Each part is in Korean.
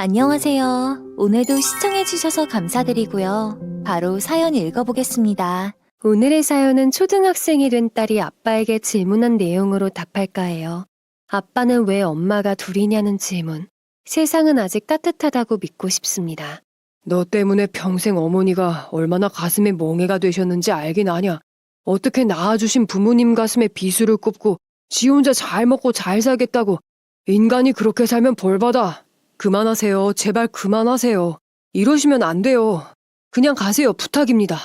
안녕하세요. 오늘도 시청해주셔서 감사드리고요. 바로 사연 읽어보겠습니다. 오늘의 사연은 초등학생이 된 딸이 아빠에게 질문한 내용으로 답할까 해요. 아빠는 왜 엄마가 둘이냐는 질문. 세상은 아직 따뜻하다고 믿고 싶습니다. 너 때문에 평생 어머니가 얼마나 가슴에 멍해가 되셨는지 알긴 아냐. 어떻게 낳아주신 부모님 가슴에 비수를 꼽고 지 혼자 잘 먹고 잘 살겠다고. 인간이 그렇게 살면 벌받아. 그만하세요. 제발 그만하세요. 이러시면 안 돼요. 그냥 가세요. 부탁입니다.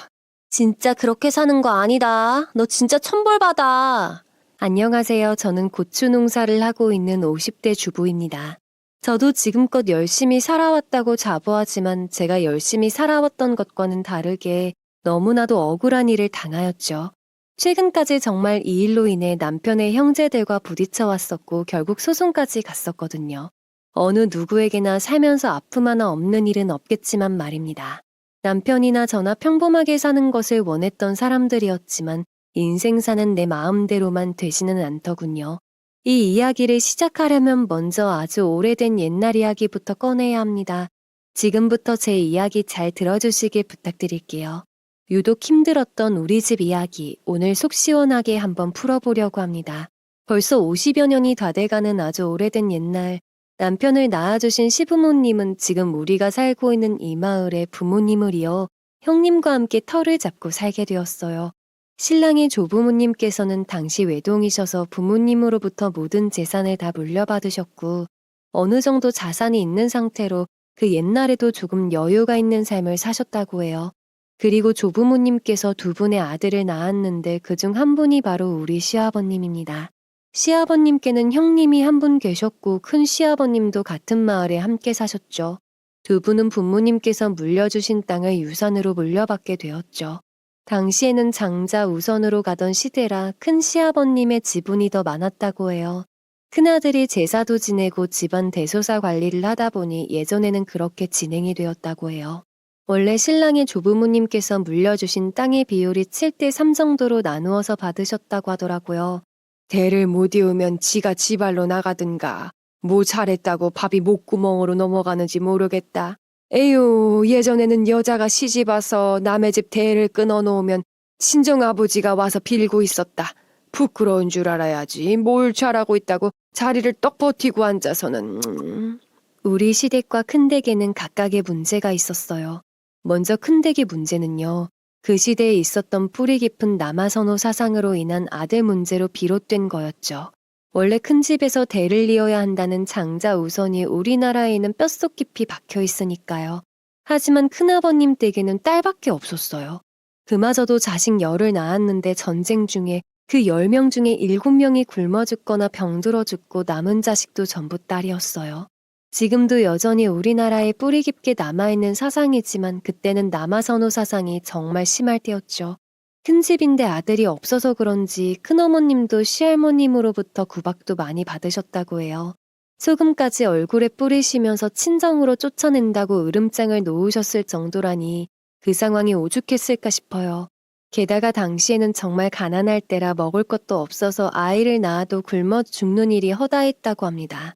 진짜 그렇게 사는 거 아니다. 너 진짜 천벌받아. 안녕하세요. 저는 고추 농사를 하고 있는 50대 주부입니다. 저도 지금껏 열심히 살아왔다고 자부하지만 제가 열심히 살아왔던 것과는 다르게 너무나도 억울한 일을 당하였죠. 최근까지 정말 이 일로 인해 남편의 형제들과 부딪혀 왔었고 결국 소송까지 갔었거든요. 어느 누구에게나 살면서 아픔 하나 없는 일은 없겠지만 말입니다. 남편이나 저나 평범하게 사는 것을 원했던 사람들이었지만 인생 사는 내 마음대로만 되지는 않더군요. 이 이야기를 시작하려면 먼저 아주 오래된 옛날 이야기부터 꺼내야 합니다. 지금부터 제 이야기 잘 들어주시길 부탁드릴게요. 유독 힘들었던 우리 집 이야기, 오늘 속 시원하게 한번 풀어보려고 합니다. 벌써 50여 년이 다 돼가는 아주 오래된 옛날, 남편을 낳아주신 시부모님은 지금 우리가 살고 있는 이 마을의 부모님을 이어 형님과 함께 터를 잡고 살게 되었어요. 신랑의 조부모님께서는 당시 외동이셔서 부모님으로부터 모든 재산을 다 물려받으셨고 어느 정도 자산이 있는 상태로 그 옛날에도 조금 여유가 있는 삶을 사셨다고 해요. 그리고 조부모님께서 두 분의 아들을 낳았는데 그중 한 분이 바로 우리 시아버님입니다. 시아버님께는 형님이 한 분 계셨고 큰 시아버님도 같은 마을에 함께 사셨죠. 두 분은 부모님께서 물려주신 땅을 유산으로 물려받게 되었죠. 당시에는 장자 우선으로 가던 시대라 큰 시아버님의 지분이 더 많았다고 해요. 큰아들이 제사도 지내고 집안 대소사 관리를 하다 보니 예전에는 그렇게 진행이 되었다고 해요. 원래 신랑의 조부모님께서 물려주신 땅의 비율이 7대 3 정도로 나누어서 받으셨다고 하더라고요. 대를 못 이으면 지가 지발로 나가든가. 뭐 잘했다고 밥이 목구멍으로 넘어가는지 모르겠다. 에휴, 예전에는 여자가 시집 와서 남의 집 대를 끊어놓으면 친정아버지가 와서 빌고 있었다. 부끄러운 줄 알아야지. 뭘 잘하고 있다고 자리를 떡 버티고 앉아서는. 우리 시댁과 큰댁에는 각각의 문제가 있었어요. 먼저 큰댁의 문제는요. 그 시대에 있었던 뿌리 깊은 남아선호 사상으로 인한 아들 문제로 비롯된 거였죠. 원래 큰 집에서 대를 이어야 한다는 장자 우선이 우리나라에는 뼛속 깊이 박혀 있으니까요. 하지만 큰아버님 댁에는 딸밖에 없었어요. 그마저도 자식 10을 낳았는데 전쟁 중에 그 10명 중에 7명이 굶어 죽거나 병들어 죽고 남은 자식도 전부 딸이었어요. 지금도 여전히 우리나라에 뿌리 깊게 남아있는 사상이지만 그때는 남아선호 사상이 정말 심할 때였죠. 큰 집인데 아들이 없어서 그런지 큰어머님도 시할머님으로부터 구박도 많이 받으셨다고 해요. 소금까지 얼굴에 뿌리시면서 친정으로 쫓아낸다고 으름장을 놓으셨을 정도라니 그 상황이 오죽했을까 싶어요. 게다가 당시에는 정말 가난할 때라 먹을 것도 없어서 아이를 낳아도 굶어 죽는 일이 허다했다고 합니다.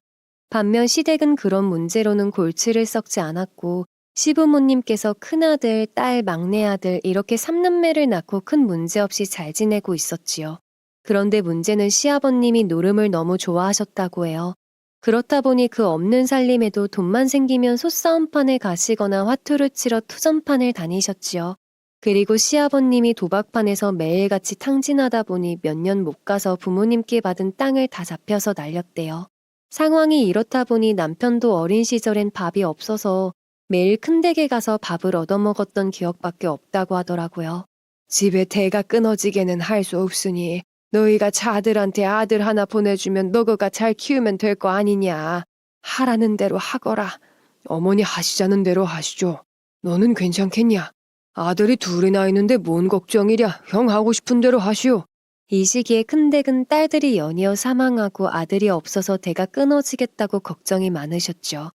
반면 시댁은 그런 문제로는 골치를 썩지 않았고 시부모님께서 큰아들, 딸, 막내아들 이렇게 3남매를 낳고 큰 문제 없이 잘 지내고 있었지요. 그런데 문제는 시아버님이 노름을 너무 좋아하셨다고 해요. 그렇다 보니 그 없는 살림에도 돈만 생기면 소싸움판에 가시거나 화투를 치러 투전판을 다니셨지요. 그리고 시아버님이 도박판에서 매일같이 탕진하다 보니 몇 년 못 가서 부모님께 받은 땅을 다 잡혀서 날렸대요. 상황이 이렇다 보니 남편도 어린 시절엔 밥이 없어서 매일 큰 댁에 가서 밥을 얻어먹었던 기억밖에 없다고 하더라고요. 집에 대가 끊어지게는 할 수 없으니 너희가 자들한테 아들 하나 보내주면 너그가 잘 키우면 될 거 아니냐. 하라는 대로 하거라. 어머니 하시자는 대로 하시죠. 너는 괜찮겠냐? 아들이 둘이나 있는데 뭔 걱정이랴. 형 하고 싶은 대로 하시오. 이 시기에 큰댁은 딸들이 연이어 사망하고 아들이 없어서 대가 끊어지겠다고 걱정이 많으셨죠.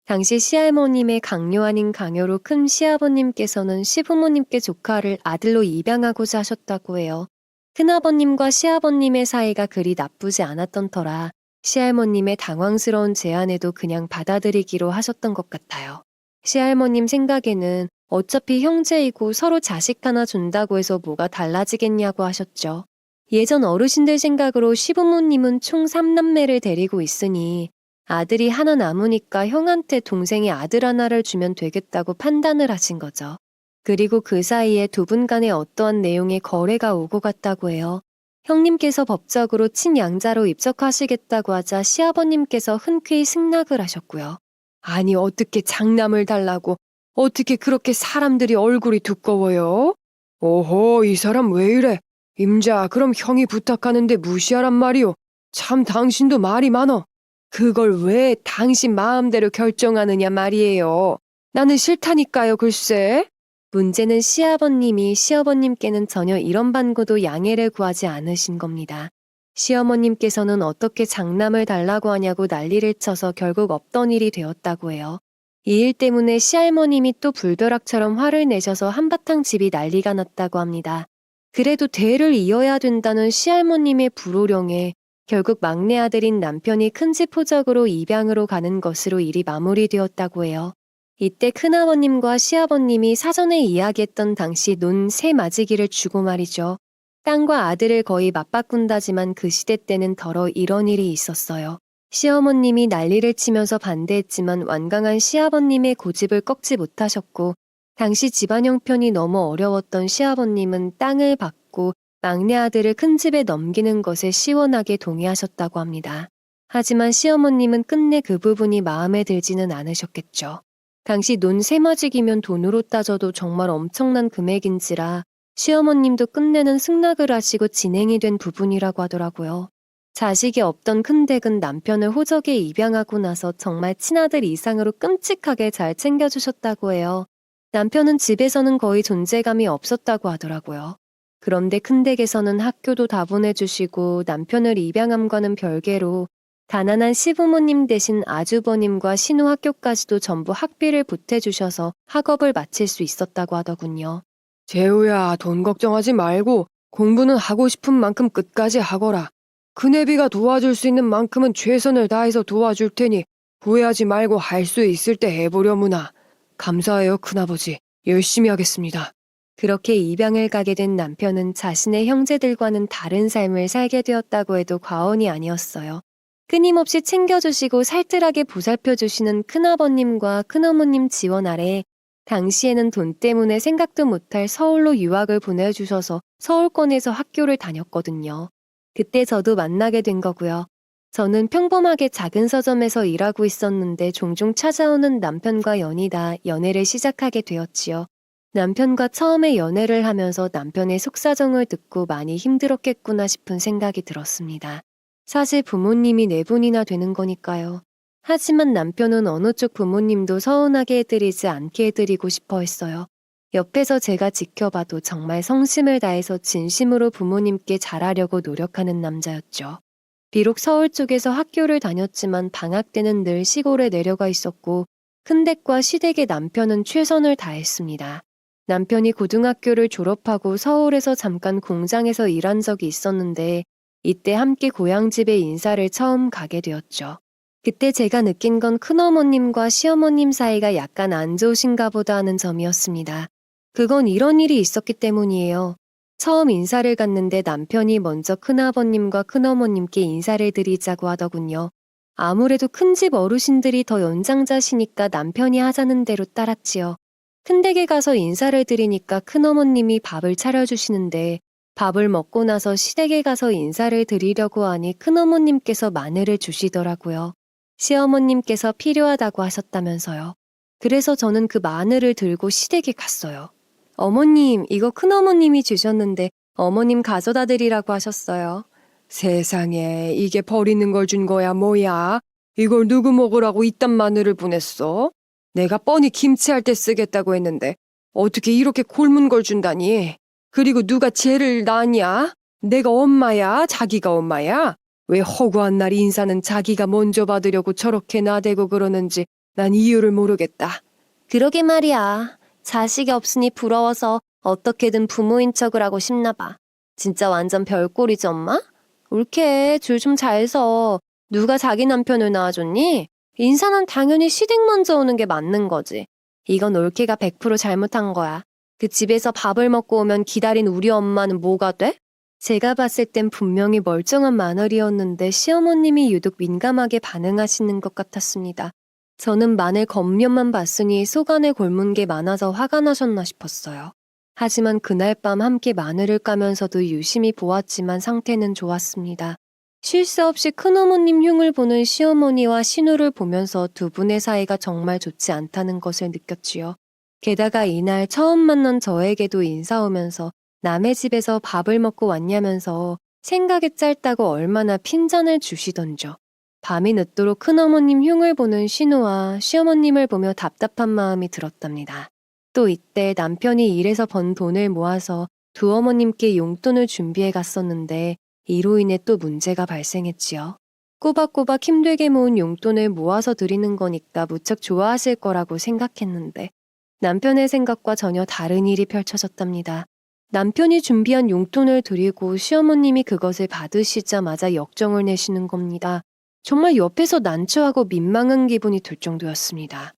당시 시할머님의 강요 아닌 강요로 큰 시아버님께서는 시부모님께 조카를 아들로 입양하고자 하셨다고 해요. 큰아버님과 시아버님의 사이가 그리 나쁘지 않았던 터라 시할머님의 당황스러운 제안에도 그냥 받아들이기로 하셨던 것 같아요. 시할머님 생각에는 어차피 형제이고 서로 자식 하나 준다고 해서 뭐가 달라지겠냐고 하셨죠. 예전 어르신들 생각으로 시부모님은 총 3남매를 데리고 있으니 아들이 하나 남으니까 형한테 동생이 아들 하나를 주면 되겠다고 판단을 하신 거죠. 그리고 그 사이에 두 분 간에 어떠한 내용의 거래가 오고 갔다고 해요. 형님께서 법적으로 친양자로 입적하시겠다고 하자 시아버님께서 흔쾌히 승낙을 하셨고요. 아니 어떻게 장남을 달라고 어떻게 그렇게 사람들이 얼굴이 두꺼워요? 오호 이 사람 왜 이래? 임자 그럼 형이 부탁하는데 무시하란 말이오. 참 당신도 말이 많어. 그걸 왜 당신 마음대로 결정하느냐 말이에요. 나는 싫다니까요 글쎄. 문제는 시아버님이 시어머님께는 전혀 이런 반고도 양해를 구하지 않으신 겁니다. 시어머님께서는 어떻게 장남을 달라고 하냐고 난리를 쳐서 결국 없던 일이 되었다고 해요. 이 일 때문에 시할머님이 또 불벼락처럼 화를 내셔서 한바탕 집이 난리가 났다고 합니다. 그래도 대를 이어야 된다는 시할머님의 불호령에 결국 막내 아들인 남편이 큰집 호적으로 입양으로 가는 것으로 일이 마무리되었다고 해요. 이때 큰아버님과 시아버님이 사전에 이야기했던 당시 논 새 맞이기를 주고 말이죠. 딸과 아들을 거의 맞바꾼다지만 그 시대 때는 더러 이런 일이 있었어요. 시어머님이 난리를 치면서 반대했지만 완강한 시아버님의 고집을 꺾지 못하셨고 당시 집안 형편이 너무 어려웠던 시아버님은 땅을 받고 막내 아들을 큰 집에 넘기는 것에 시원하게 동의하셨다고 합니다. 하지만 시어머님은 끝내 그 부분이 마음에 들지는 않으셨겠죠. 당시 논 세마직이면 돈으로 따져도 정말 엄청난 금액인지라 시어머님도 끝내는 승낙을 하시고 진행이 된 부분이라고 하더라고요. 자식이 없던 큰댁은 남편을 호적에 입양하고 나서 정말 친아들 이상으로 끔찍하게 잘 챙겨주셨다고 해요. 남편은 집에서는 거의 존재감이 없었다고 하더라고요. 그런데 큰댁에서는 학교도 다 보내주시고 남편을 입양함과는 별개로 가난한 시부모님 대신 아주버님과 신호학교까지도 전부 학비를 보태주셔서 학업을 마칠 수 있었다고 하더군요. 재우야 돈 걱정하지 말고 공부는 하고 싶은 만큼 끝까지 하거라. 그네비가 도와줄 수 있는 만큼은 최선을 다해서 도와줄 테니 후회하지 말고 할 수 있을 때 해보려무나. 감사해요 큰아버지. 열심히 하겠습니다. 그렇게 입양을 가게 된 남편은 자신의 형제들과는 다른 삶을 살게 되었다고 해도 과언이 아니었어요. 끊임없이 챙겨주시고 살뜰하게 보살펴주시는 큰아버님과 큰어머님 지원 아래 당시에는 돈 때문에 생각도 못할 서울로 유학을 보내주셔서 서울권에서 학교를 다녔거든요. 그때 저도 만나게 된 거고요. 저는 평범하게 작은 서점에서 일하고 있었는데 종종 찾아오는 남편과 연이다 연애를 시작하게 되었지요. 남편과 처음에 연애를 하면서 남편의 속사정을 듣고 많이 힘들었겠구나 싶은 생각이 들었습니다. 사실 부모님이 네 분이나 되는 거니까요. 하지만 남편은 어느 쪽 부모님도 서운하게 해드리지 않게 해드리고 싶어 했어요. 옆에서 제가 지켜봐도 정말 성심을 다해서 진심으로 부모님께 잘하려고 노력하는 남자였죠. 비록 서울 쪽에서 학교를 다녔지만 방학 때는 늘 시골에 내려가 있었고 큰댁과 시댁의 남편은 최선을 다했습니다. 남편이 고등학교를 졸업하고 서울에서 잠깐 공장에서 일한 적이 있었는데 이때 함께 고향집에 인사를 처음 가게 되었죠. 그때 제가 느낀 건 큰어머님과 시어머님 사이가 약간 안 좋으신가 보다 하는 점이었습니다. 그건 이런 일이 있었기 때문이에요. 처음 인사를 갔는데 남편이 먼저 큰아버님과 큰어머님께 인사를 드리자고 하더군요. 아무래도 큰집 어르신들이 더 연장자시니까 남편이 하자는 대로 따랐지요. 큰댁에 가서 인사를 드리니까 큰어머님이 밥을 차려주시는데 밥을 먹고 나서 시댁에 가서 인사를 드리려고 하니 큰어머님께서 마늘을 주시더라고요. 시어머님께서 필요하다고 하셨다면서요. 그래서 저는 그 마늘을 들고 시댁에 갔어요. 어머님, 이거 큰어머님이 주셨는데 어머님 가져다 드리라고 하셨어요. 세상에 이게 버리는 걸 준 거야 뭐야? 이걸 누구 먹으라고 이딴 마늘을 보냈어? 내가 뻔히 김치할 때 쓰겠다고 했는데 어떻게 이렇게 곪은 걸 준다니? 그리고 누가 쟤를 낳았냐? 내가 엄마야? 자기가 엄마야? 왜 허구한 날 인사는 자기가 먼저 받으려고 저렇게 나대고 그러는지 난 이유를 모르겠다. 그러게 말이야. 자식이 없으니 부러워서 어떻게든 부모인 척을 하고 싶나 봐. 진짜 완전 별꼴이지 엄마? 옳게 줄 좀 잘 서. 누가 자기 남편을 낳아줬니? 인사는 당연히 시댁 먼저 오는 게 맞는 거지. 이건 올케가 100% 잘못한 거야. 그 집에서 밥을 먹고 오면 기다린 우리 엄마는 뭐가 돼? 제가 봤을 땐 분명히 멀쩡한 마늘이었는데 시어머님이 유독 민감하게 반응하시는 것 같았습니다. 저는 마늘 겉면만 봤으니 속 안에 골문 게 많아서 화가 나셨나 싶었어요. 하지만 그날 밤 함께 마늘을 까면서도 유심히 보았지만 상태는 좋았습니다. 쉴 새 없이 큰어머님 흉을 보는 시어머니와 신우를 보면서 두 분의 사이가 정말 좋지 않다는 것을 느꼈지요. 게다가 이날 처음 만난 저에게도 인사 오면서 남의 집에서 밥을 먹고 왔냐면서 생각이 짧다고 얼마나 핀잔을 주시던죠. 밤이 늦도록 큰어머님 흉을 보는 신우와 시어머님을 보며 답답한 마음이 들었답니다. 또 이때 남편이 일해서 번 돈을 모아서 두 어머님께 용돈을 준비해 갔었는데 이로 인해 또 문제가 발생했지요. 꼬박꼬박 힘들게 모은 용돈을 모아서 드리는 거니까 무척 좋아하실 거라고 생각했는데 남편의 생각과 전혀 다른 일이 펼쳐졌답니다. 남편이 준비한 용돈을 드리고 시어머님이 그것을 받으시자마자 역정을 내시는 겁니다. 정말 옆에서 난처하고 민망한 기분이 들 정도였습니다.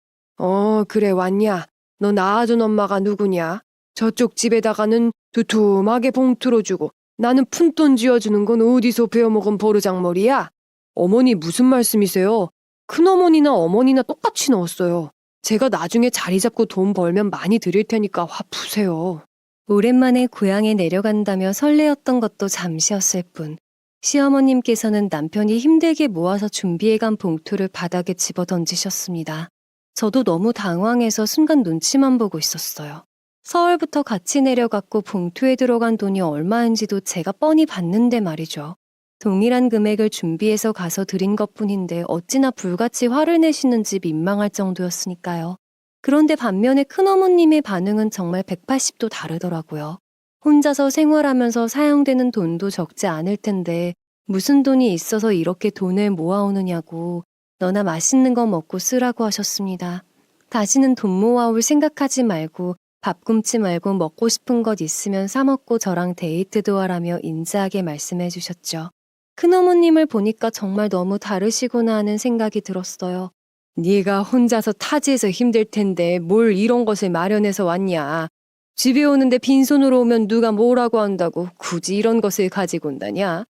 그래 왔냐? 너 낳아준 엄마가 누구냐? 저쪽 집에다가는 두툼하게 봉투로 주고 나는 푼돈 쥐어주는 건 어디서 배워먹은 버르장머리야? 어머니 무슨 말씀이세요? 큰어머니나 어머니나 똑같이 넣었어요. 제가 나중에 자리 잡고 돈 벌면 많이 드릴 테니까 화 푸세요. 오랜만에 고향에 내려간다며 설레었던 것도 잠시였을 뿐 시어머님께서는 남편이 힘들게 모아서 준비해간 봉투를 바닥에 집어 던지셨습니다. 저도 너무 당황해서 순간 눈치만 보고 있었어요. 서울부터 같이 내려갔고 봉투에 들어간 돈이 얼마인지도 제가 뻔히 봤는데 말이죠. 동일한 금액을 준비해서 가서 드린 것뿐인데 어찌나 불같이 화를 내시는지 민망할 정도였으니까요. 그런데 반면에 큰어머님의 반응은 정말 180도 다르더라고요. 혼자서 생활하면서 사용되는 돈도 적지 않을 텐데 무슨 돈이 있어서 이렇게 돈을 모아오느냐고 너나 맛있는 거 먹고 쓰라고 하셨습니다. 다시는 돈 모아올 생각하지 말고 밥 굶지 말고 먹고 싶은 것 있으면 사 먹고 저랑 데이트도 하라며 인자하게 말씀해 주셨죠. 큰어머님을 보니까 정말 너무 다르시구나 하는 생각이 들었어요. 네가 혼자서 타지에서 힘들 텐데 뭘 이런 것을 마련해서 왔냐? 집에 오는데 빈손으로 오면 누가 뭐라고 한다고 굳이 이런 것을 가지고 온다냐?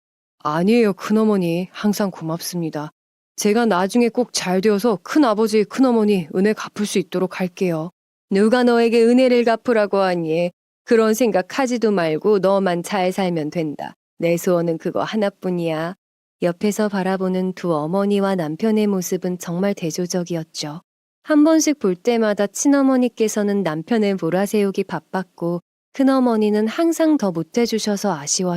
아니에요, 큰어머니. 항상 고맙습니다. 제가 나중에 꼭 잘 되어서 큰아버지, 큰어머니 은혜 갚을 수 있도록 할게요. 누가 너에게 은혜를 갚으라고 하니? 그런 생각하지도 말고 너만 잘 살면 된다. 내 소원은 그거 하나뿐이야. 옆에서 바라보는 두 어머니와 남편의 모습은 정말 대조적이었죠. 한 번씩 볼 때마다 친어머니께서는 남편을 몰아세우기 바빴고 큰어머니는 항상 더 못해주셔서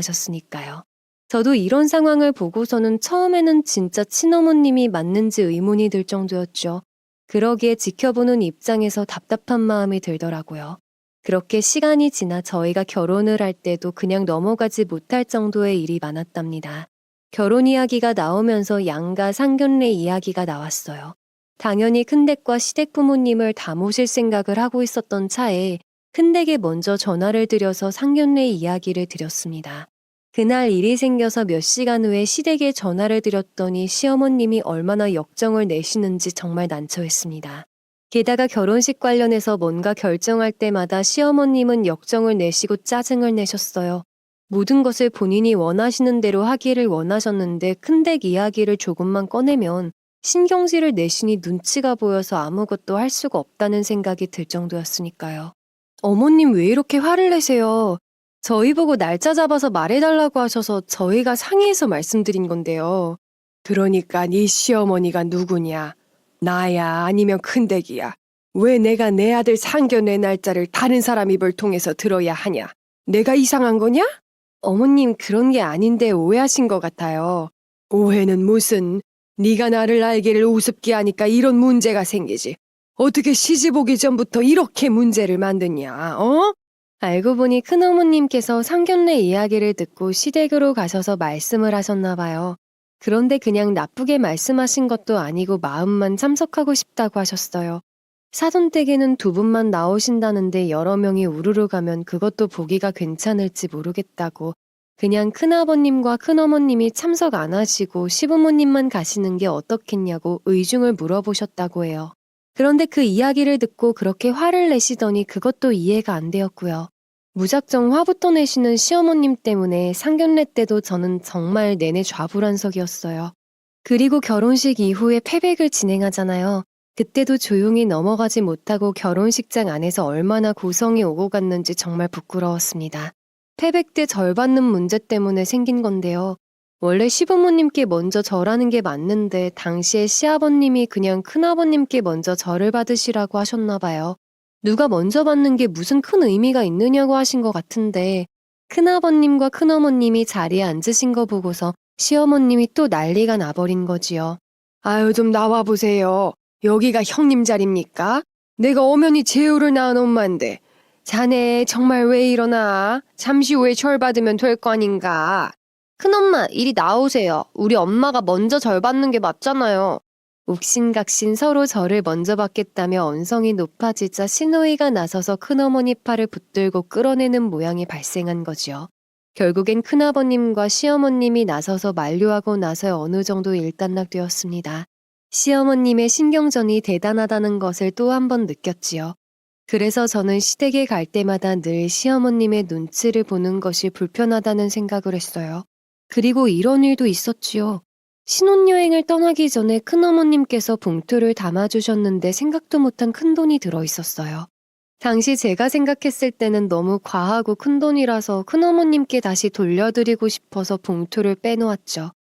아쉬워하셨으니까요. 저도 이런 상황을 보고서는 처음에는 진짜 친어머님이 맞는지 의문이 들 정도였죠. 그러기에 지켜보는 입장에서 답답한 마음이 들더라고요. 그렇게 시간이 지나 저희가 결혼을 할 때도 그냥 넘어가지 못할 정도의 일이 많았답니다. 결혼 이야기가 나오면서 양가 상견례 이야기가 나왔어요. 당연히 큰댁과 시댁 부모님을 다 모실 생각을 하고 있었던 차에 큰댁에 먼저 전화를 드려서 상견례 이야기를 드렸습니다. 그날 일이 생겨서 몇 시간 후에 시댁에 전화를 드렸더니 시어머님이 얼마나 역정을 내시는지 정말 난처했습니다. 게다가 결혼식 관련해서 뭔가 결정할 때마다 시어머님은 역정을 내시고 짜증을 내셨어요. 모든 것을 본인이 원하시는 대로 하기를 원하셨는데 큰댁 이야기를 조금만 꺼내면 신경질을 내시니 눈치가 보여서 아무것도 할 수가 없다는 생각이 들 정도였으니까요. 어머님 왜 이렇게 화를 내세요? 저희 보고 날짜 잡아서 말해달라고 하셔서 저희가 상의해서 말씀드린 건데요. 그러니까 네 시어머니가 누구냐? 나야 아니면 큰댁이야. 왜 내가 내 아들 상견례 날짜를 다른 사람 입을 통해서 들어야 하냐? 내가 이상한 거냐? 어머님 그런 게 아닌데 오해하신 것 같아요. 오해는 무슨, 네가 나를 알기를 우습게 하니까 이런 문제가 생기지. 어떻게 시집 오기 전부터 이렇게 문제를 만드냐, 어? 알고 보니 큰어머님께서 상견례 이야기를 듣고 시댁으로 가셔서 말씀을 하셨나 봐요. 그런데 그냥 나쁘게 말씀하신 것도 아니고 마음만 참석하고 싶다고 하셨어요. 사돈댁에는 두 분만 나오신다는데 여러 명이 우르르 가면 그것도 보기가 괜찮을지 모르겠다고 그냥 큰아버님과 큰어머님이 참석 안 하시고 시부모님만 가시는 게 어떻겠냐고 의중을 물어보셨다고 해요. 그런데 그 이야기를 듣고 그렇게 화를 내시더니 그것도 이해가 안 되었고요. 무작정 화부터 내시는 시어머님 때문에 상견례 때도 저는 정말 내내 좌불안석이었어요. 그리고 결혼식 이후에 패백을 진행하잖아요. 그때도 조용히 넘어가지 못하고 결혼식장 안에서 얼마나 고성이 오고 갔는지 정말 부끄러웠습니다. 패백 때 절 받는 문제 때문에 생긴 건데요. 원래 시부모님께 먼저 절하는 게 맞는데 당시에 시아버님이 그냥 큰아버님께 먼저 절을 받으시라고 하셨나 봐요. 누가 먼저 받는 게 무슨 큰 의미가 있느냐고 하신 것 같은데 큰아버님과 큰어머님이 자리에 앉으신 거 보고서 시어머님이 또 난리가 나버린 거지요. 아유, 좀 나와보세요. 여기가 형님 자리입니까? 내가 엄연히 제후를 낳은 엄마인데. 자네 정말 왜 이러나? 잠시 후에 절 받으면 될 거 아닌가? 큰엄마, 이리 나오세요. 우리 엄마가 먼저 절 받는 게 맞잖아요. 옥신각신 서로 절을 먼저 받겠다며 언성이 높아지자 시누이가 나서서 큰어머니 팔을 붙들고 끌어내는 모양이 발생한 거지요. 결국엔 큰아버님과 시어머님이 나서서 만류하고 나서 어느 정도 일단락되었습니다. 시어머님의 신경전이 대단하다는 것을 또 한 번 느꼈지요. 그래서 저는 시댁에 갈 때마다 늘 시어머님의 눈치를 보는 것이 불편하다는 생각을 했어요. 그리고 이런 일도 있었지요. 신혼여행을 떠나기 전에 큰어머님께서 봉투를 담아주셨는데 생각도 못한 큰돈이 들어있었어요. 당시 제가 생각했을 때는 너무 과하고 큰돈이라서 큰어머님께 다시 돌려드리고 싶어서 봉투를 빼놓았죠.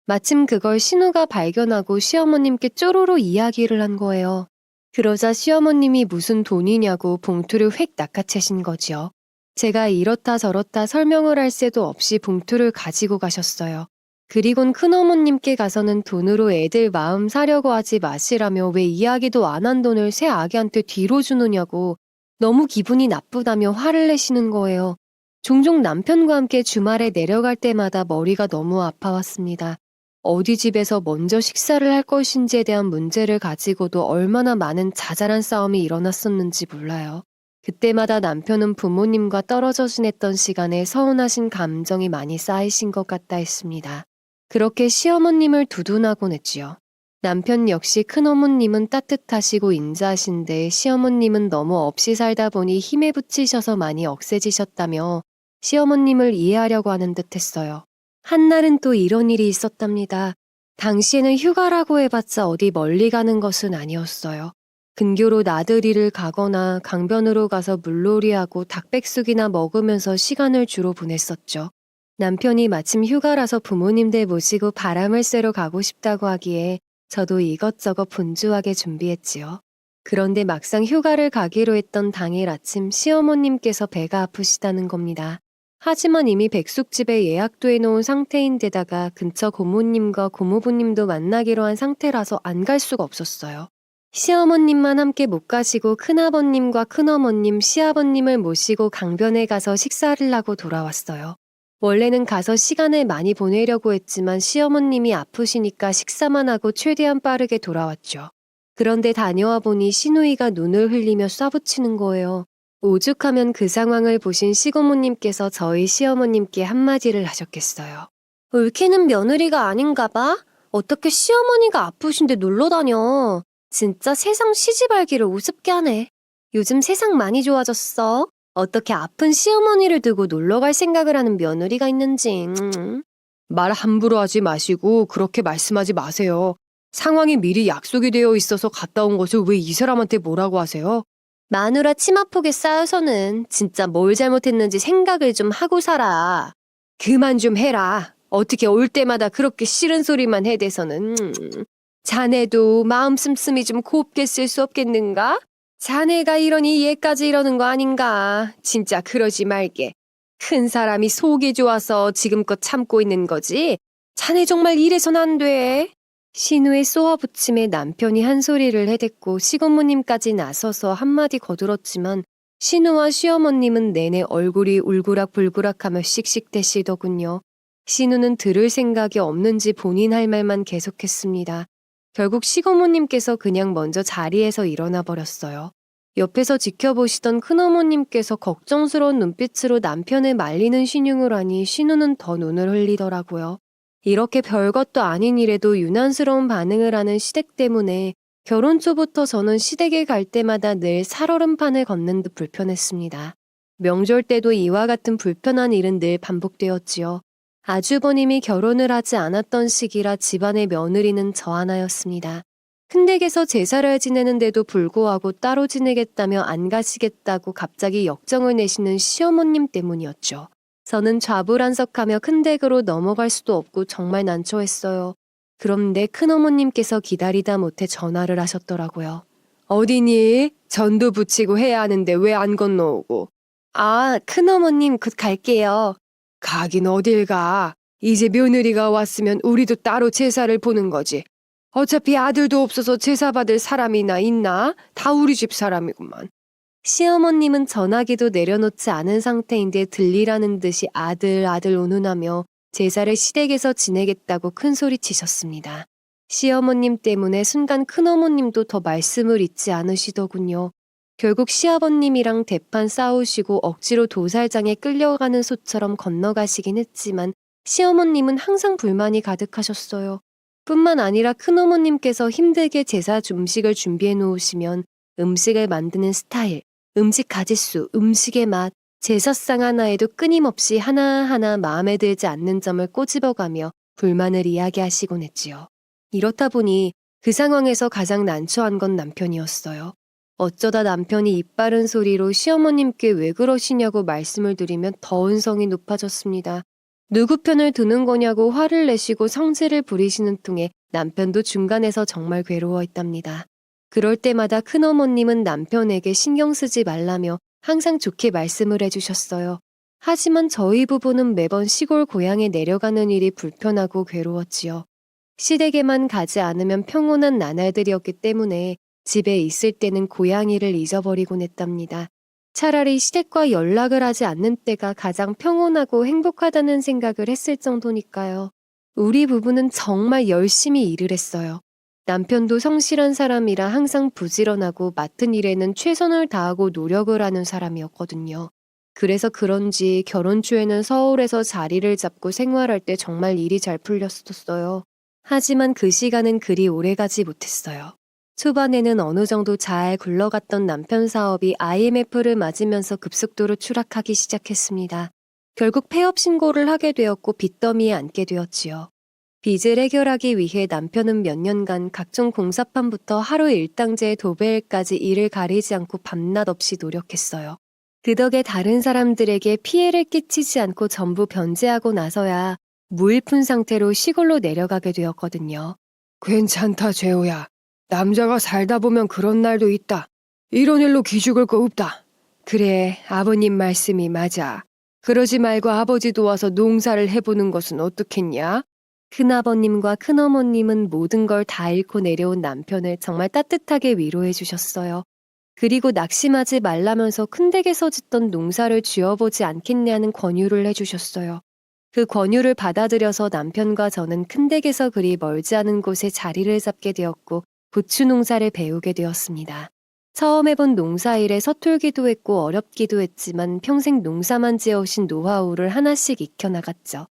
마침 그걸 신우가 발견하고 시어머님께 쪼로로 이야기를 한 거예요. 그러자 시어머님이 무슨 돈이냐고 봉투를 획 낚아채신 거지요. 제가 이렇다 저렇다 설명을 할 새도 없이 봉투를 가지고 가셨어요. 그리곤 큰어머님께 가서는 돈으로 애들 마음 사려고 하지 마시라며 왜 이야기도 안 한 돈을 새 아기한테 뒤로 주느냐고 너무 기분이 나쁘다며 화를 내시는 거예요. 종종 남편과 함께 주말에 내려갈 때마다 머리가 너무 아파왔습니다. 어디 집에서 먼저 식사를 할 것인지에 대한 문제를 가지고도 얼마나 많은 자잘한 싸움이 일어났었는지 몰라요. 그때마다 남편은 부모님과 떨어져 지냈던 시간에 서운하신 감정이 많이 쌓이신 것 같다 했습니다. 그렇게 시어머님을 두둔하곤 했지요. 남편 역시 큰어머님은 따뜻하시고 인자하신데 시어머님은 너무 없이 살다 보니 힘에 부치셔서 많이 억세지셨다며 시어머님을 이해하려고 하는 듯 했어요. 한날은 또 이런 일이 있었답니다. 당시에는 휴가라고 해봤자 어디 멀리 가는 것은 아니었어요. 근교로 나들이를 가거나 강변으로 가서 물놀이하고 닭백숙이나 먹으면서 시간을 주로 보냈었죠. 남편이 마침 휴가라서 부모님들 모시고 바람을 쐬러 가고 싶다고 하기에 저도 이것저것 분주하게 준비했지요. 그런데 막상 휴가를 가기로 했던 당일 아침 시어머님께서 배가 아프시다는 겁니다. 하지만 이미 백숙집에 예약도 해놓은 상태인데다가 근처 고모님과 고모부님도 만나기로 한 상태라서 안 갈 수가 없었어요. 시어머님만 함께 못 가시고 큰아버님과 큰어머님, 시아버님을 모시고 강변에 가서 식사를 하고 돌아왔어요. 원래는 가서 시간을 많이 보내려고 했지만 시어머님이 아프시니까 식사만 하고 최대한 빠르게 돌아왔죠. 그런데 다녀와 보니 시누이가 눈을 흘리며 쏴붙이는 거예요. 오죽하면 그 상황을 보신 시고모님께서 저희 시어머님께 한마디를 하셨겠어요. 옳게는 며느리가 아닌가 봐? 어떻게 시어머니가 아프신데 놀러 다녀? 진짜 세상 시집알기를 우습게 하네. 요즘 세상 많이 좋아졌어. 어떻게 아픈 시어머니를 두고 놀러 갈 생각을 하는 며느리가 있는지. 말 함부로 하지 마시고 그렇게 말씀하지 마세요. 상황이 미리 약속이 되어 있어서 갔다 온 것을 왜 이 사람한테 뭐라고 하세요? 마누라 치마폭에 쌓여서는 진짜 뭘 잘못했는지 생각을 좀 하고 살아. 그만 좀 해라. 어떻게 올 때마다 그렇게 싫은 소리만 해대서는. 자네도 마음 씀씀이 좀 곱게 쓸 수 없겠는가? 자네가 이러니 얘까지 이러는 거 아닌가? 진짜 그러지 말게. 큰 사람이 속이 좋아서 지금껏 참고 있는 거지? 자네 정말 이래선 안 돼. 신우의 쏘아붙임에 남편이 한 소리를 해댔고 시고모님까지 나서서 한마디 거들었지만 신우와 시어머님은 내내 얼굴이 울그락불그락하며 씩씩대시더군요. 신우는 들을 생각이 없는지 본인 할 말만 계속했습니다. 결국 시고모님께서 그냥 먼저 자리에서 일어나 버렸어요. 옆에서 지켜보시던 큰어머님께서 걱정스러운 눈빛으로 남편을 말리는 신용을 하니 신우는 더 눈을 흘리더라고요. 이렇게 별것도 아닌 일에도 유난스러운 반응을 하는 시댁 때문에 결혼 초부터 저는 시댁에 갈 때마다 늘 살얼음판을 걷는 듯 불편했습니다. 명절 때도 이와 같은 불편한 일은 늘 반복되었지요. 아주버님이 결혼을 하지 않았던 시기라 집안의 며느리는 저 하나였습니다. 큰댁에서 제사를 지내는데도 불구하고 따로 지내겠다며 안 가시겠다고 갑자기 역정을 내시는 시어머님 때문이었죠. 저는 좌불안석하며 큰댁으로 넘어갈 수도 없고 정말 난처했어요. 그런데 큰어머님께서 기다리다 못해 전화를 하셨더라고요. 어디니? 전도 붙이고 해야 하는데 왜 안 건너오고? 아, 큰어머님 곧 갈게요. 가긴 어딜 가. 이제 며느리가 왔으면 우리도 따로 제사를 보는 거지. 어차피 아들도 없어서 제사 받을 사람이나 있나? 다 우리 집 사람이구만. 시어머님은 전화기도 내려놓지 않은 상태인데 들리라는 듯이 아들 운운하며 제사를 시댁에서 지내겠다고 큰소리치셨습니다. 시어머님 때문에 순간 큰어머님도 더 말씀을 잇지 않으시더군요. 결국 시아버님이랑 대판 싸우시고 억지로 도살장에 끌려가는 소처럼 건너가시긴 했지만 시어머님은 항상 불만이 가득하셨어요. 뿐만 아니라 큰어머님께서 힘들게 제사 음식을 준비해 놓으시면 음식을 만드는 스타일, 음식 가짓수, 음식의 맛, 제사상 하나에도 끊임없이 하나하나 마음에 들지 않는 점을 꼬집어가며 불만을 이야기하시곤 했지요. 이렇다 보니 그 상황에서 가장 난처한 건 남편이었어요. 어쩌다 남편이 입 바른 소리로 시어머님께 왜 그러시냐고 말씀을 드리면 더 언성이 높아졌습니다. 누구 편을 드는 거냐고 화를 내시고 성질을 부리시는 통에 남편도 중간에서 정말 괴로워했답니다. 그럴 때마다 큰어머님은 남편에게 신경 쓰지 말라며 항상 좋게 말씀을 해주셨어요. 하지만 저희 부부는 매번 시골 고향에 내려가는 일이 불편하고 괴로웠지요. 시댁에만 가지 않으면 평온한 나날들이었기 때문에 집에 있을 때는 고향일을 잊어버리곤 했답니다. 차라리 시댁과 연락을 하지 않는 때가 가장 평온하고 행복하다는 생각을 했을 정도니까요. 우리 부부는 정말 열심히 일을 했어요. 남편도 성실한 사람이라 항상 부지런하고 맡은 일에는 최선을 다하고 노력을 하는 사람이었거든요. 그래서 그런지 결혼 초에는 서울에서 자리를 잡고 생활할 때 정말 일이 잘 풀렸었어요. 하지만 그 시간은 그리 오래가지 못했어요. 초반에는 어느 정도 잘 굴러갔던 남편 사업이 IMF를 맞으면서 급속도로 추락하기 시작했습니다. 결국 폐업 신고를 하게 되었고 빚더미에 앉게 되었지요. 빚을 해결하기 위해 남편은 몇 년간 각종 공사판부터 하루 일당제 도배일까지 일을 가리지 않고 밤낮 없이 노력했어요. 그 덕에 다른 사람들에게 피해를 끼치지 않고 전부 변제하고 나서야 무일푼 상태로 시골로 내려가게 되었거든요. 괜찮다, 재호야. 남자가 살다 보면 그런 날도 있다. 이런 일로 기죽을 거 없다. 그래, 아버님 말씀이 맞아. 그러지 말고 아버지 도와서 농사를 해보는 것은 어떻겠냐? 큰아버님과 큰어머님은 모든 걸 다 잃고 내려온 남편을 정말 따뜻하게 위로해 주셨어요. 그리고 낙심하지 말라면서 큰댁에서 짓던 농사를 쥐어보지 않겠냐는 권유를 해주셨어요. 그 권유를 받아들여서 남편과 저는 큰댁에서 그리 멀지 않은 곳에 자리를 잡게 되었고 고추 농사를 배우게 되었습니다. 처음 해본 농사일에 서툴기도 했고 어렵기도 했지만 평생 농사만 지어오신 노하우를 하나씩 익혀나갔죠.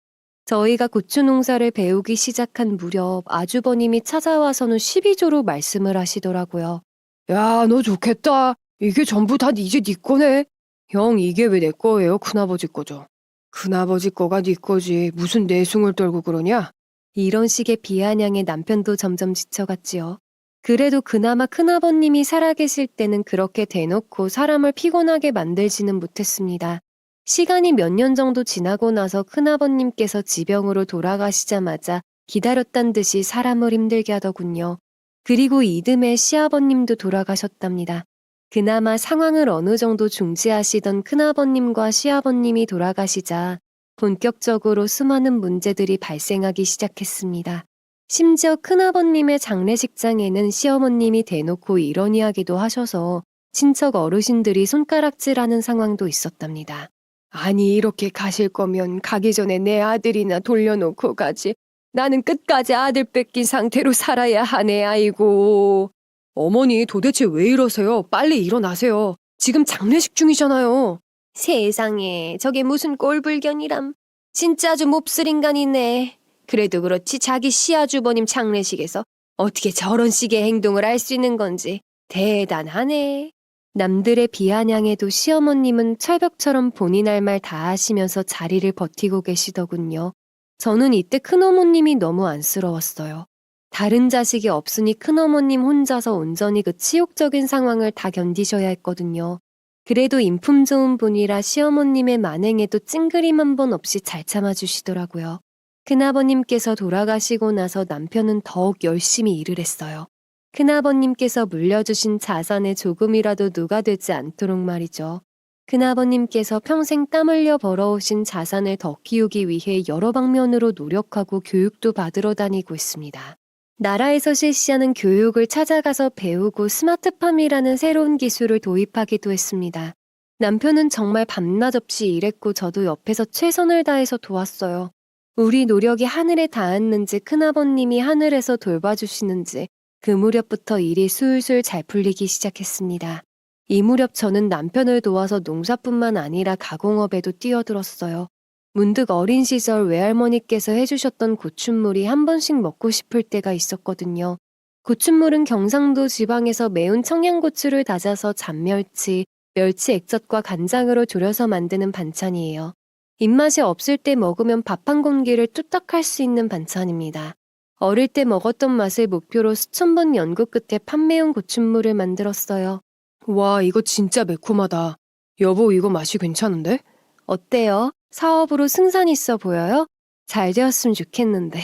저희가 고추 농사를 배우기 시작한 무렵 아주버님이 찾아와서는 12조로 말씀을 하시더라고요. 야, 너 좋겠다. 이게 전부 다 이제 네 거네. 형, 이게 왜 내 거예요? 큰아버지 거죠. 큰아버지 거가 네 거지. 무슨 내숭을 떨고 그러냐? 이런 식의 비아냥에 남편도 점점 지쳐갔지요. 그래도 그나마 큰아버님이 살아계실 때는 그렇게 대놓고 사람을 피곤하게 만들지는 못했습니다. 시간이 몇 년 정도 지나고 나서 큰아버님께서 지병으로 돌아가시자마자 기다렸단 듯이 사람을 힘들게 하더군요. 그리고 이듬해 시아버님도 돌아가셨답니다. 그나마 상황을 어느 정도 중지하시던 큰아버님과 시아버님이 돌아가시자 본격적으로 수많은 문제들이 발생하기 시작했습니다. 심지어 큰아버님의 장례식장에는 시어머님이 대놓고 이런 이야기도 하셔서 친척 어르신들이 손가락질하는 상황도 있었답니다. 아니, 이렇게 가실 거면 가기 전에 내 아들이나 돌려놓고 가지. 나는 끝까지 아들 뺏긴 상태로 살아야 하네, 아이고. 어머니 도대체 왜 이러세요? 빨리 일어나세요. 지금 장례식 중이잖아요. 세상에, 저게 무슨 꼴불견이람. 진짜 아주 몹쓸 인간이네. 그래도 그렇지 자기 시아주버님 장례식에서 어떻게 저런 식의 행동을 할 수 있는 건지 대단하네. 남들의 비아냥에도 시어머님은 철벽처럼 본인 할 말 다 하시면서 자리를 버티고 계시더군요. 저는 이때 큰어머님이 너무 안쓰러웠어요. 다른 자식이 없으니 큰어머님 혼자서 온전히 그 치욕적인 상황을 다 견디셔야 했거든요. 그래도 인품 좋은 분이라 시어머님의 만행에도 찡그림 한 번 없이 잘 참아주시더라고요. 큰아버님께서 돌아가시고 나서 남편은 더욱 열심히 일을 했어요. 큰아버님께서 물려주신 자산에 조금이라도 누가 되지 않도록 말이죠. 큰아버님께서 평생 땀 흘려 벌어오신 자산을 더 키우기 위해 여러 방면으로 노력하고 교육도 받으러 다니고 있습니다. 나라에서 실시하는 교육을 찾아가서 배우고 스마트팜이라는 새로운 기술을 도입하기도 했습니다. 남편은 정말 밤낮 없이 일했고 저도 옆에서 최선을 다해서 도왔어요. 우리 노력이 하늘에 닿았는지 큰아버님이 하늘에서 돌봐주시는지 그 무렵부터 일이 술술 잘 풀리기 시작했습니다. 이 무렵 저는 남편을 도와서 농사뿐만 아니라 가공업에도 뛰어들었어요. 문득 어린 시절 외할머니께서 해주셨던 고춘물이 한 번씩 먹고 싶을 때가 있었거든요. 고춘물은 경상도 지방에서 매운 청양고추를 다져서 잔멸치, 멸치 액젓과 간장으로 졸여서 만드는 반찬이에요. 입맛이 없을 때 먹으면 밥 한 공기를 뚝딱 할 수 있는 반찬입니다. 어릴 때 먹었던 맛을 목표로 수천 번 연구 끝에 판매용 고춘물을 만들었어요. 와, 이거 진짜 매콤하다. 여보, 이거 맛이 괜찮은데? 어때요? 사업으로 승산 있어 보여요? 잘 되었으면 좋겠는데.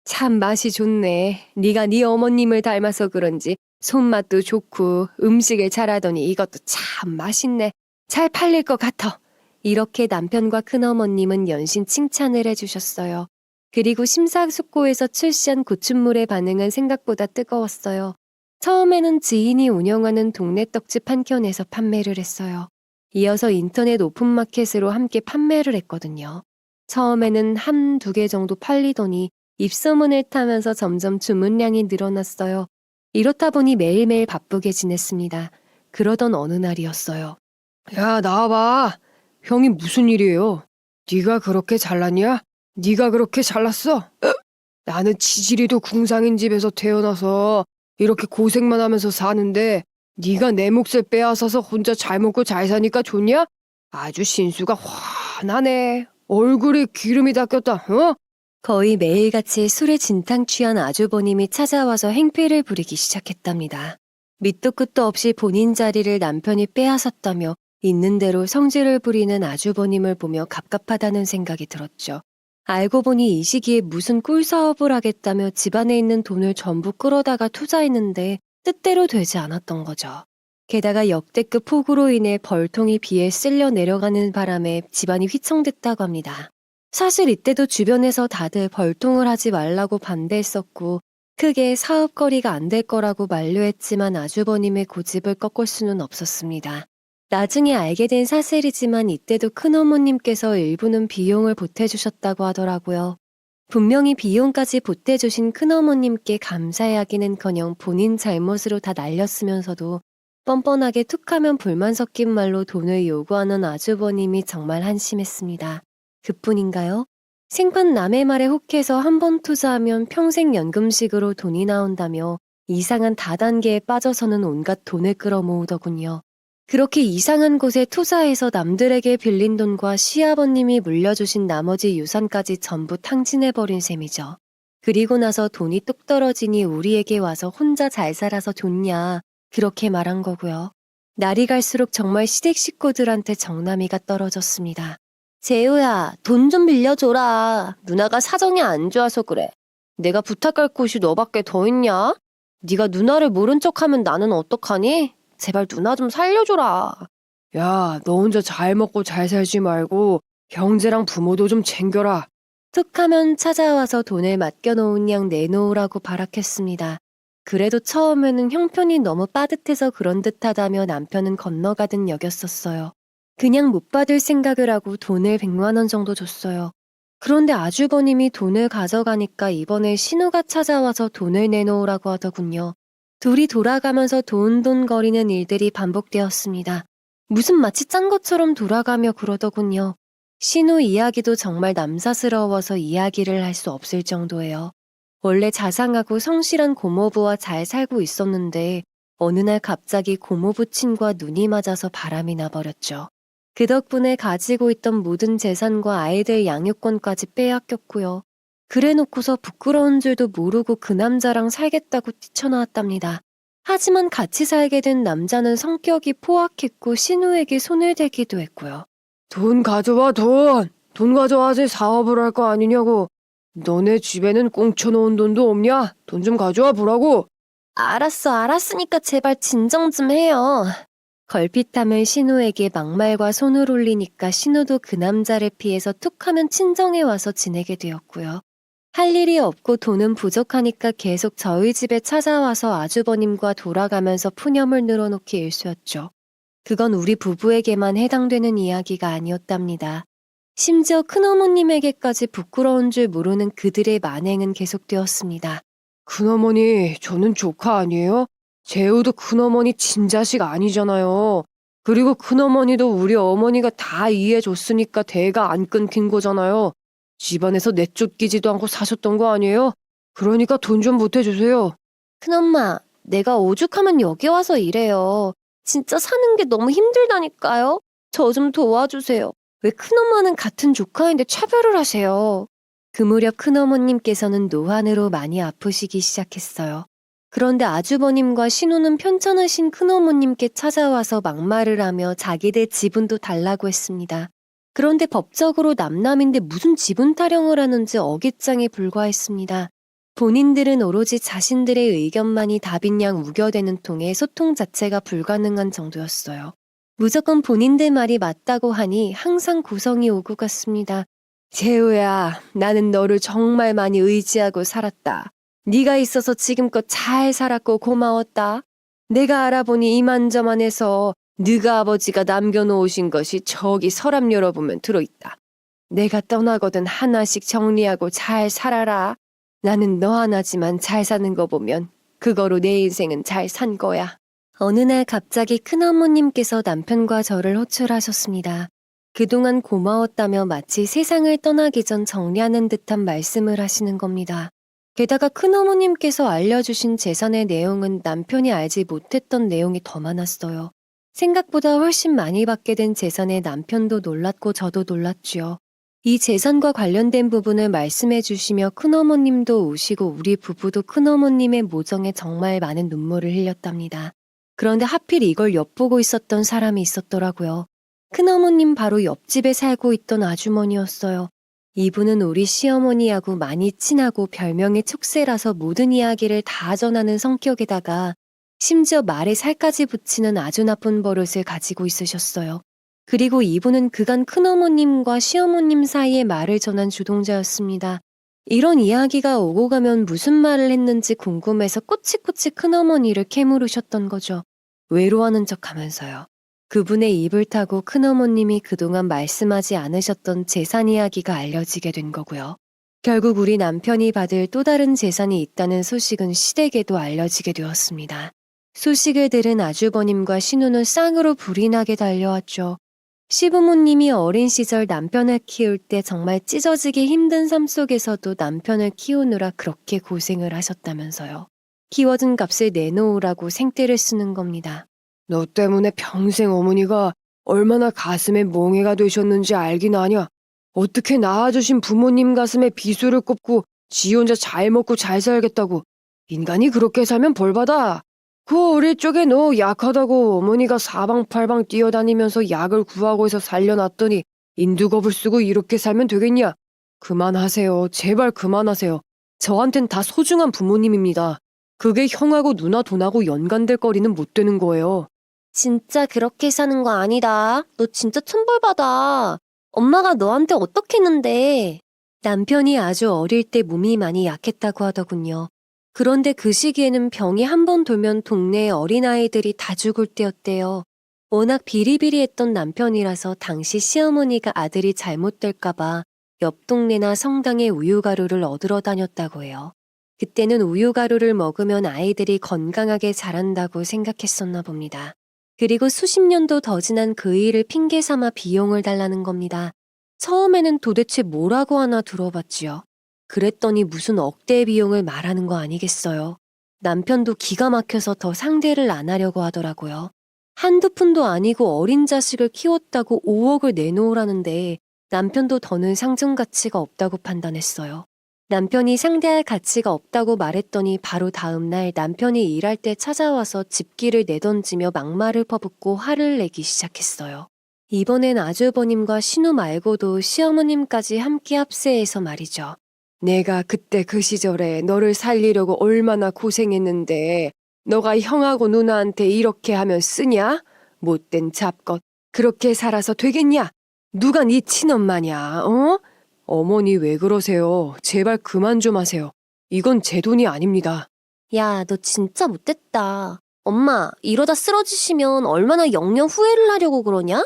참 맛이 좋네. 네가 네 어머님을 닮아서 그런지 손맛도 좋고 음식을 잘하더니 이것도 참 맛있네. 잘 팔릴 것 같아. 이렇게 남편과 큰어머님은 연신 칭찬을 해주셨어요. 그리고 심사숙고해서 출시한 고춘물의 반응은 생각보다 뜨거웠어요. 처음에는 지인이 운영하는 동네 떡집 한 켠에서 판매를 했어요. 이어서 인터넷 오픈마켓으로 함께 판매를 했거든요. 처음에는 한 두 개 정도 팔리더니 입소문을 타면서 점점 주문량이 늘어났어요. 이렇다 보니 매일매일 바쁘게 지냈습니다. 그러던 어느 날이었어요. 야, 나와봐. 형이 무슨 일이에요? 네가 그렇게 잘났냐? 네가 그렇게 잘났어? 나는 지지리도 궁상인 집에서 태어나서 이렇게 고생만 하면서 사는데 네가 내 몫을 빼앗아서 혼자 잘 먹고 잘 사니까 좋냐? 아주 신수가 환하네. 얼굴에 기름이 닦였다. 어? 거의 매일같이 술에 진탕 취한 아주버님이 찾아와서 행패를 부리기 시작했답니다. 밑도 끝도 없이 본인 자리를 남편이 빼앗았다며 있는 대로 성질을 부리는 아주버님을 보며 갑갑하다는 생각이 들었죠. 알고 보니 이 시기에 무슨 꿀사업을 하겠다며 집안에 있는 돈을 전부 끌어다가 투자했는데 뜻대로 되지 않았던 거죠. 게다가 역대급 폭우로 인해 벌통이 비에 쓸려 내려가는 바람에 집안이 휘청됐다고 합니다. 사실 이때도 주변에서 다들 벌통을 하지 말라고 반대했었고 크게 사업거리가 안 될 거라고 만류했지만 아주버님의 고집을 꺾을 수는 없었습니다. 나중에 알게 된 사실이지만 이때도 큰어머님께서 일부는 비용을 보태주셨다고 하더라고요. 분명히 비용까지 보태주신 큰어머님께 감사해하기는커녕 본인 잘못으로 다 날렸으면서도 뻔뻔하게 툭하면 불만 섞인 말로 돈을 요구하는 아주버님이 정말 한심했습니다. 그뿐인가요? 생판 남의 말에 혹해서 한 번 투자하면 평생 연금식으로 돈이 나온다며 이상한 다단계에 빠져서는 온갖 돈을 끌어모으더군요. 그렇게 이상한 곳에 투자해서 남들에게 빌린 돈과 시아버님이 물려주신 나머지 유산까지 전부 탕진해버린 셈이죠. 그리고 나서 돈이 뚝 떨어지니 우리에게 와서 혼자 잘 살아서 좋냐 그렇게 말한 거고요. 날이 갈수록 정말 시댁 식구들한테 정나미가 떨어졌습니다. 재우야, 돈 좀 빌려줘라. 누나가 사정이 안 좋아서 그래. 내가 부탁할 곳이 너밖에 더 있냐? 네가 누나를 모른 척하면 나는 어떡하니? 제발 누나 좀 살려줘라. 야, 너 혼자 잘 먹고 잘 살지 말고 형제랑 부모도 좀 챙겨라. 툭하면 찾아와서 돈을 맡겨놓은 양 내놓으라고 발악했습니다. 그래도 처음에는 형편이 너무 빠듯해서 그런 듯하다며 남편은 건너가듯 여겼었어요. 그냥 못 받을 생각을 하고 돈을 100만 원 정도 줬어요. 그런데 아주버님이 돈을 가져가니까 이번에 신우가 찾아와서 돈을 내놓으라고 하더군요. 둘이 돌아가면서 돈돈거리는 일들이 반복되었습니다. 무슨 마치 짠 것처럼 돌아가며 그러더군요. 신우 이야기도 정말 남사스러워서 이야기를 할 수 없을 정도예요. 원래 자상하고 성실한 고모부와 잘 살고 있었는데 어느 날 갑자기 고모부 친구와 눈이 맞아서 바람이 나버렸죠. 그 덕분에 가지고 있던 모든 재산과 아이들 양육권까지 빼앗겼고요. 그래놓고서 부끄러운 줄도 모르고 그 남자랑 살겠다고 뛰쳐나왔답니다. 하지만 같이 살게 된 남자는 성격이 포악했고 신우에게 손을 대기도 했고요. 돈 가져와, 돈! 돈 가져와서 사업을 할 거 아니냐고. 너네 집에는 꽁쳐놓은 돈도 없냐? 돈 좀 가져와 보라고. 알았으니까 제발 진정 좀 해요. 걸핏하면 신우에게 막말과 손을 올리니까 신우도 그 남자를 피해서 툭하면 친정에 와서 지내게 되었고요. 할 일이 없고 돈은 부족하니까 계속 저희 집에 찾아와서 아주버님과 돌아가면서 푸념을 늘어놓기 일쑤였죠. 그건 우리 부부에게만 해당되는 이야기가 아니었답니다. 심지어 큰어머님에게까지 부끄러운 줄 모르는 그들의 만행은 계속되었습니다. 큰어머니, 저는 조카 아니에요? 재우도 큰어머니 친자식 아니잖아요. 그리고 큰어머니도 우리 어머니가 다 이해해줬으니까 대가 안 끊긴 거잖아요. 집안에서 내쫓기지도 않고 사셨던 거 아니에요? 그러니까 돈 좀 보태주세요. 큰엄마, 내가 오죽하면 여기 와서 이래요. 진짜 사는 게 너무 힘들다니까요. 저 좀 도와주세요. 왜 큰엄마는 같은 조카인데 차별을 하세요? 그 무렵 큰어머님께서는 노환으로 많이 아프시기 시작했어요. 그런데 아주버님과 신우는 편찮으신 큰어머님께 찾아와서 막말을 하며 자기들 지분도 달라고 했습니다. 그런데 법적으로 남남인데 무슨 지분 타령을 하는지 어깃장에 불과했습니다. 본인들은 오로지 자신들의 의견만이 답인 양 우겨대는 통에 소통 자체가 불가능한 정도였어요. 무조건 본인들 말이 맞다고 하니 항상 고성이 오고 갔습니다. 재우야, 나는 너를 정말 많이 의지하고 살았다. 네가 있어서 지금껏 잘 살았고 고마웠다. 내가 알아보니 이만저만해서 네가 아버지가 남겨놓으신 것이 저기 서랍 열어보면 들어있다. 내가 떠나거든 하나씩 정리하고 잘 살아라. 나는 너 하나지만 잘 사는 거 보면 그거로 내 인생은 잘 산 거야. 어느 날 갑자기 큰어머님께서 남편과 저를 호출하셨습니다. 그동안 고마웠다며 마치 세상을 떠나기 전 정리하는 듯한 말씀을 하시는 겁니다. 게다가 큰어머님께서 알려주신 재산의 내용은 남편이 알지 못했던 내용이 더 많았어요. 생각보다 훨씬 많이 받게 된 재산에 남편도 놀랐고 저도 놀랐지요. 이 재산과 관련된 부분을 말씀해 주시며 큰어머님도 우시고 우리 부부도 큰어머님의 모정에 정말 많은 눈물을 흘렸답니다. 그런데 하필 이걸 엿보고 있었던 사람이 있었더라고요. 큰어머님 바로 옆집에 살고 있던 아주머니였어요. 이분은 우리 시어머니하고 많이 친하고 별명이 촉새라서 모든 이야기를 다 전하는 성격에다가 심지어 말에 살까지 붙이는 아주 나쁜 버릇을 가지고 있으셨어요. 그리고 이분은 그간 큰어머님과 시어머님 사이에 말을 전한 주동자였습니다. 이런 이야기가 오고 가면 무슨 말을 했는지 궁금해서 꼬치꼬치 큰어머니를 캐물으셨던 거죠. 외로워하는 척하면서요. 그분의 입을 타고 큰어머님이 그동안 말씀하지 않으셨던 재산 이야기가 알려지게 된 거고요. 결국 우리 남편이 받을 또 다른 재산이 있다는 소식은 시댁에도 알려지게 되었습니다. 소식을 들은 아주버님과 신우는 쌍으로 불이 나게 달려왔죠. 시부모님이 어린 시절 남편을 키울 때 정말 찢어지기 힘든 삶 속에서도 남편을 키우느라 그렇게 고생을 하셨다면서요. 키워준 값을 내놓으라고 생떼를 쓰는 겁니다. 너 때문에 평생 어머니가 얼마나 가슴에 멍해가 되셨는지 알긴 아냐? 어떻게 낳아주신 부모님 가슴에 비수를 꼽고 지 혼자 잘 먹고 잘 살겠다고. 인간이 그렇게 살면 벌받아. 그 어릴 적에 너 약하다고 어머니가 사방팔방 뛰어다니면서 약을 구하고 해서 살려놨더니 인두겁을 쓰고 이렇게 살면 되겠냐? 그만하세요. 제발 그만하세요. 저한텐 다 소중한 부모님입니다. 그게 형하고 누나 돈하고 연관될 거리는 못 되는 거예요. 진짜 그렇게 사는 거 아니다. 너 진짜 천벌받아. 엄마가 너한테 어떻게 했는데. 남편이 아주 어릴 때 몸이 많이 약했다고 하더군요. 그런데 그 시기에는 병이 한 번 돌면 동네의 어린아이들이 다 죽을 때였대요. 워낙 비리비리했던 남편이라서 당시 시어머니가 아들이 잘못될까봐 옆 동네나 성당에 우유가루를 얻으러 다녔다고 해요. 그때는 우유가루를 먹으면 아이들이 건강하게 자란다고 생각했었나 봅니다. 그리고 수십 년도 더 지난 그 일을 핑계 삼아 비용을 달라는 겁니다. 처음에는 도대체 뭐라고 하나 들어봤지요. 그랬더니 무슨 억대 비용을 말하는 거 아니겠어요. 남편도 기가 막혀서 더 상대를 안 하려고 하더라고요. 한두 푼도 아니고 어린 자식을 키웠다고 5억을 내놓으라는데 남편도 더는 상중 가치가 없다고 판단했어요. 남편이 상대할 가치가 없다고 말했더니 바로 다음 날 남편이 일할 때 찾아와서 집기를 내던지며 막말을 퍼붓고 화를 내기 시작했어요. 이번엔 아주버님과 신우 말고도 시어머님까지 함께 합세해서 말이죠. 내가 그때 그 시절에 너를 살리려고 얼마나 고생했는데 너가 형하고 누나한테 이렇게 하면 쓰냐? 못된 잡것. 그렇게 살아서 되겠냐? 누가 네 친엄마냐? 어? 어머니 왜 그러세요? 제발 그만 좀 하세요. 이건 제 돈이 아닙니다. 야, 너 진짜 못됐다. 엄마, 이러다 쓰러지시면 얼마나 영영 후회를 하려고 그러냐?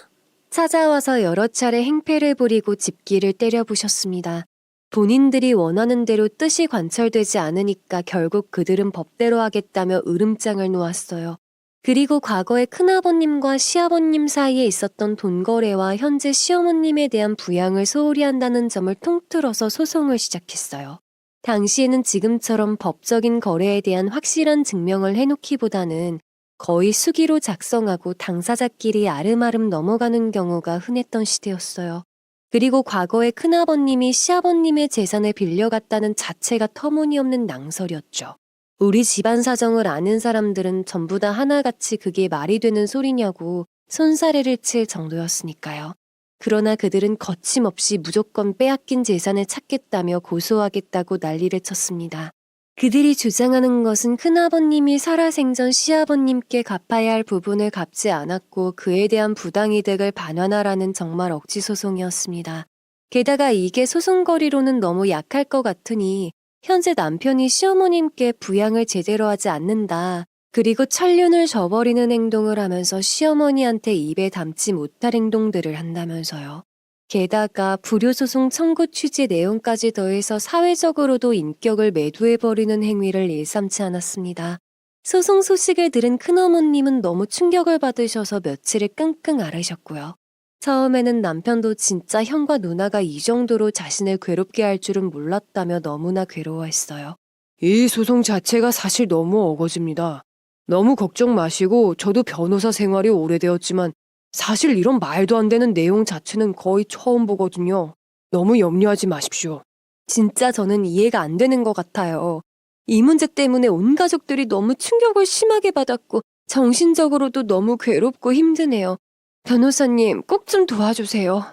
찾아와서 여러 차례 행패를 부리고 집기를 때려부셨습니다. 본인들이 원하는 대로 뜻이 관철되지 않으니까 결국 그들은 법대로 하겠다며 으름장을 놓았어요. 그리고 과거에 큰아버님과 시아버님 사이에 있었던 돈거래와 현재 시어머님에 대한 부양을 소홀히 한다는 점을 통틀어서 소송을 시작했어요. 당시에는 지금처럼 법적인 거래에 대한 확실한 증명을 해놓기보다는 거의 수기로 작성하고 당사자끼리 아름아름 넘어가는 경우가 흔했던 시대였어요. 그리고 과거에 큰아버님이 시아버님의 재산을 빌려갔다는 자체가 터무니없는 낭설이었죠. 우리 집안 사정을 아는 사람들은 전부 다 하나같이 그게 말이 되는 소리냐고 손사래를 칠 정도였으니까요. 그러나 그들은 거침없이 무조건 빼앗긴 재산을 찾겠다며 고소하겠다고 난리를 쳤습니다. 그들이 주장하는 것은 큰아버님이 살아생전 시아버님께 갚아야 할 부분을 갚지 않았고 그에 대한 부당이득을 반환하라는 정말 억지 소송이었습니다. 게다가 이게 소송거리로는 너무 약할 것 같으니 현재 남편이 시어머님께 부양을 제대로 하지 않는다. 그리고 천륜을 저버리는 행동을 하면서 시어머니한테 입에 담지 못할 행동들을 한다면서요. 게다가 불효소송 청구 취지 내용까지 더해서 사회적으로도 인격을 매도해버리는 행위를 일삼지 않았습니다. 소송 소식을 들은 큰어머님은 너무 충격을 받으셔서 며칠을 끙끙 앓으셨고요. 처음에는 남편도 진짜 형과 누나가 이 정도로 자신을 괴롭게 할 줄은 몰랐다며 너무나 괴로워했어요. 이 소송 자체가 사실 너무 어거집니다. 너무 걱정 마시고 저도 변호사 생활이 오래되었지만 사실 이런 말도 안 되는 내용 자체는 거의 처음 보거든요. 너무 염려하지 마십시오. 진짜 저는 이해가 안 되는 것 같아요. 이 문제 때문에 온 가족들이 너무 충격을 심하게 받았고 정신적으로도 너무 괴롭고 힘드네요. 변호사님, 꼭 좀 도와주세요.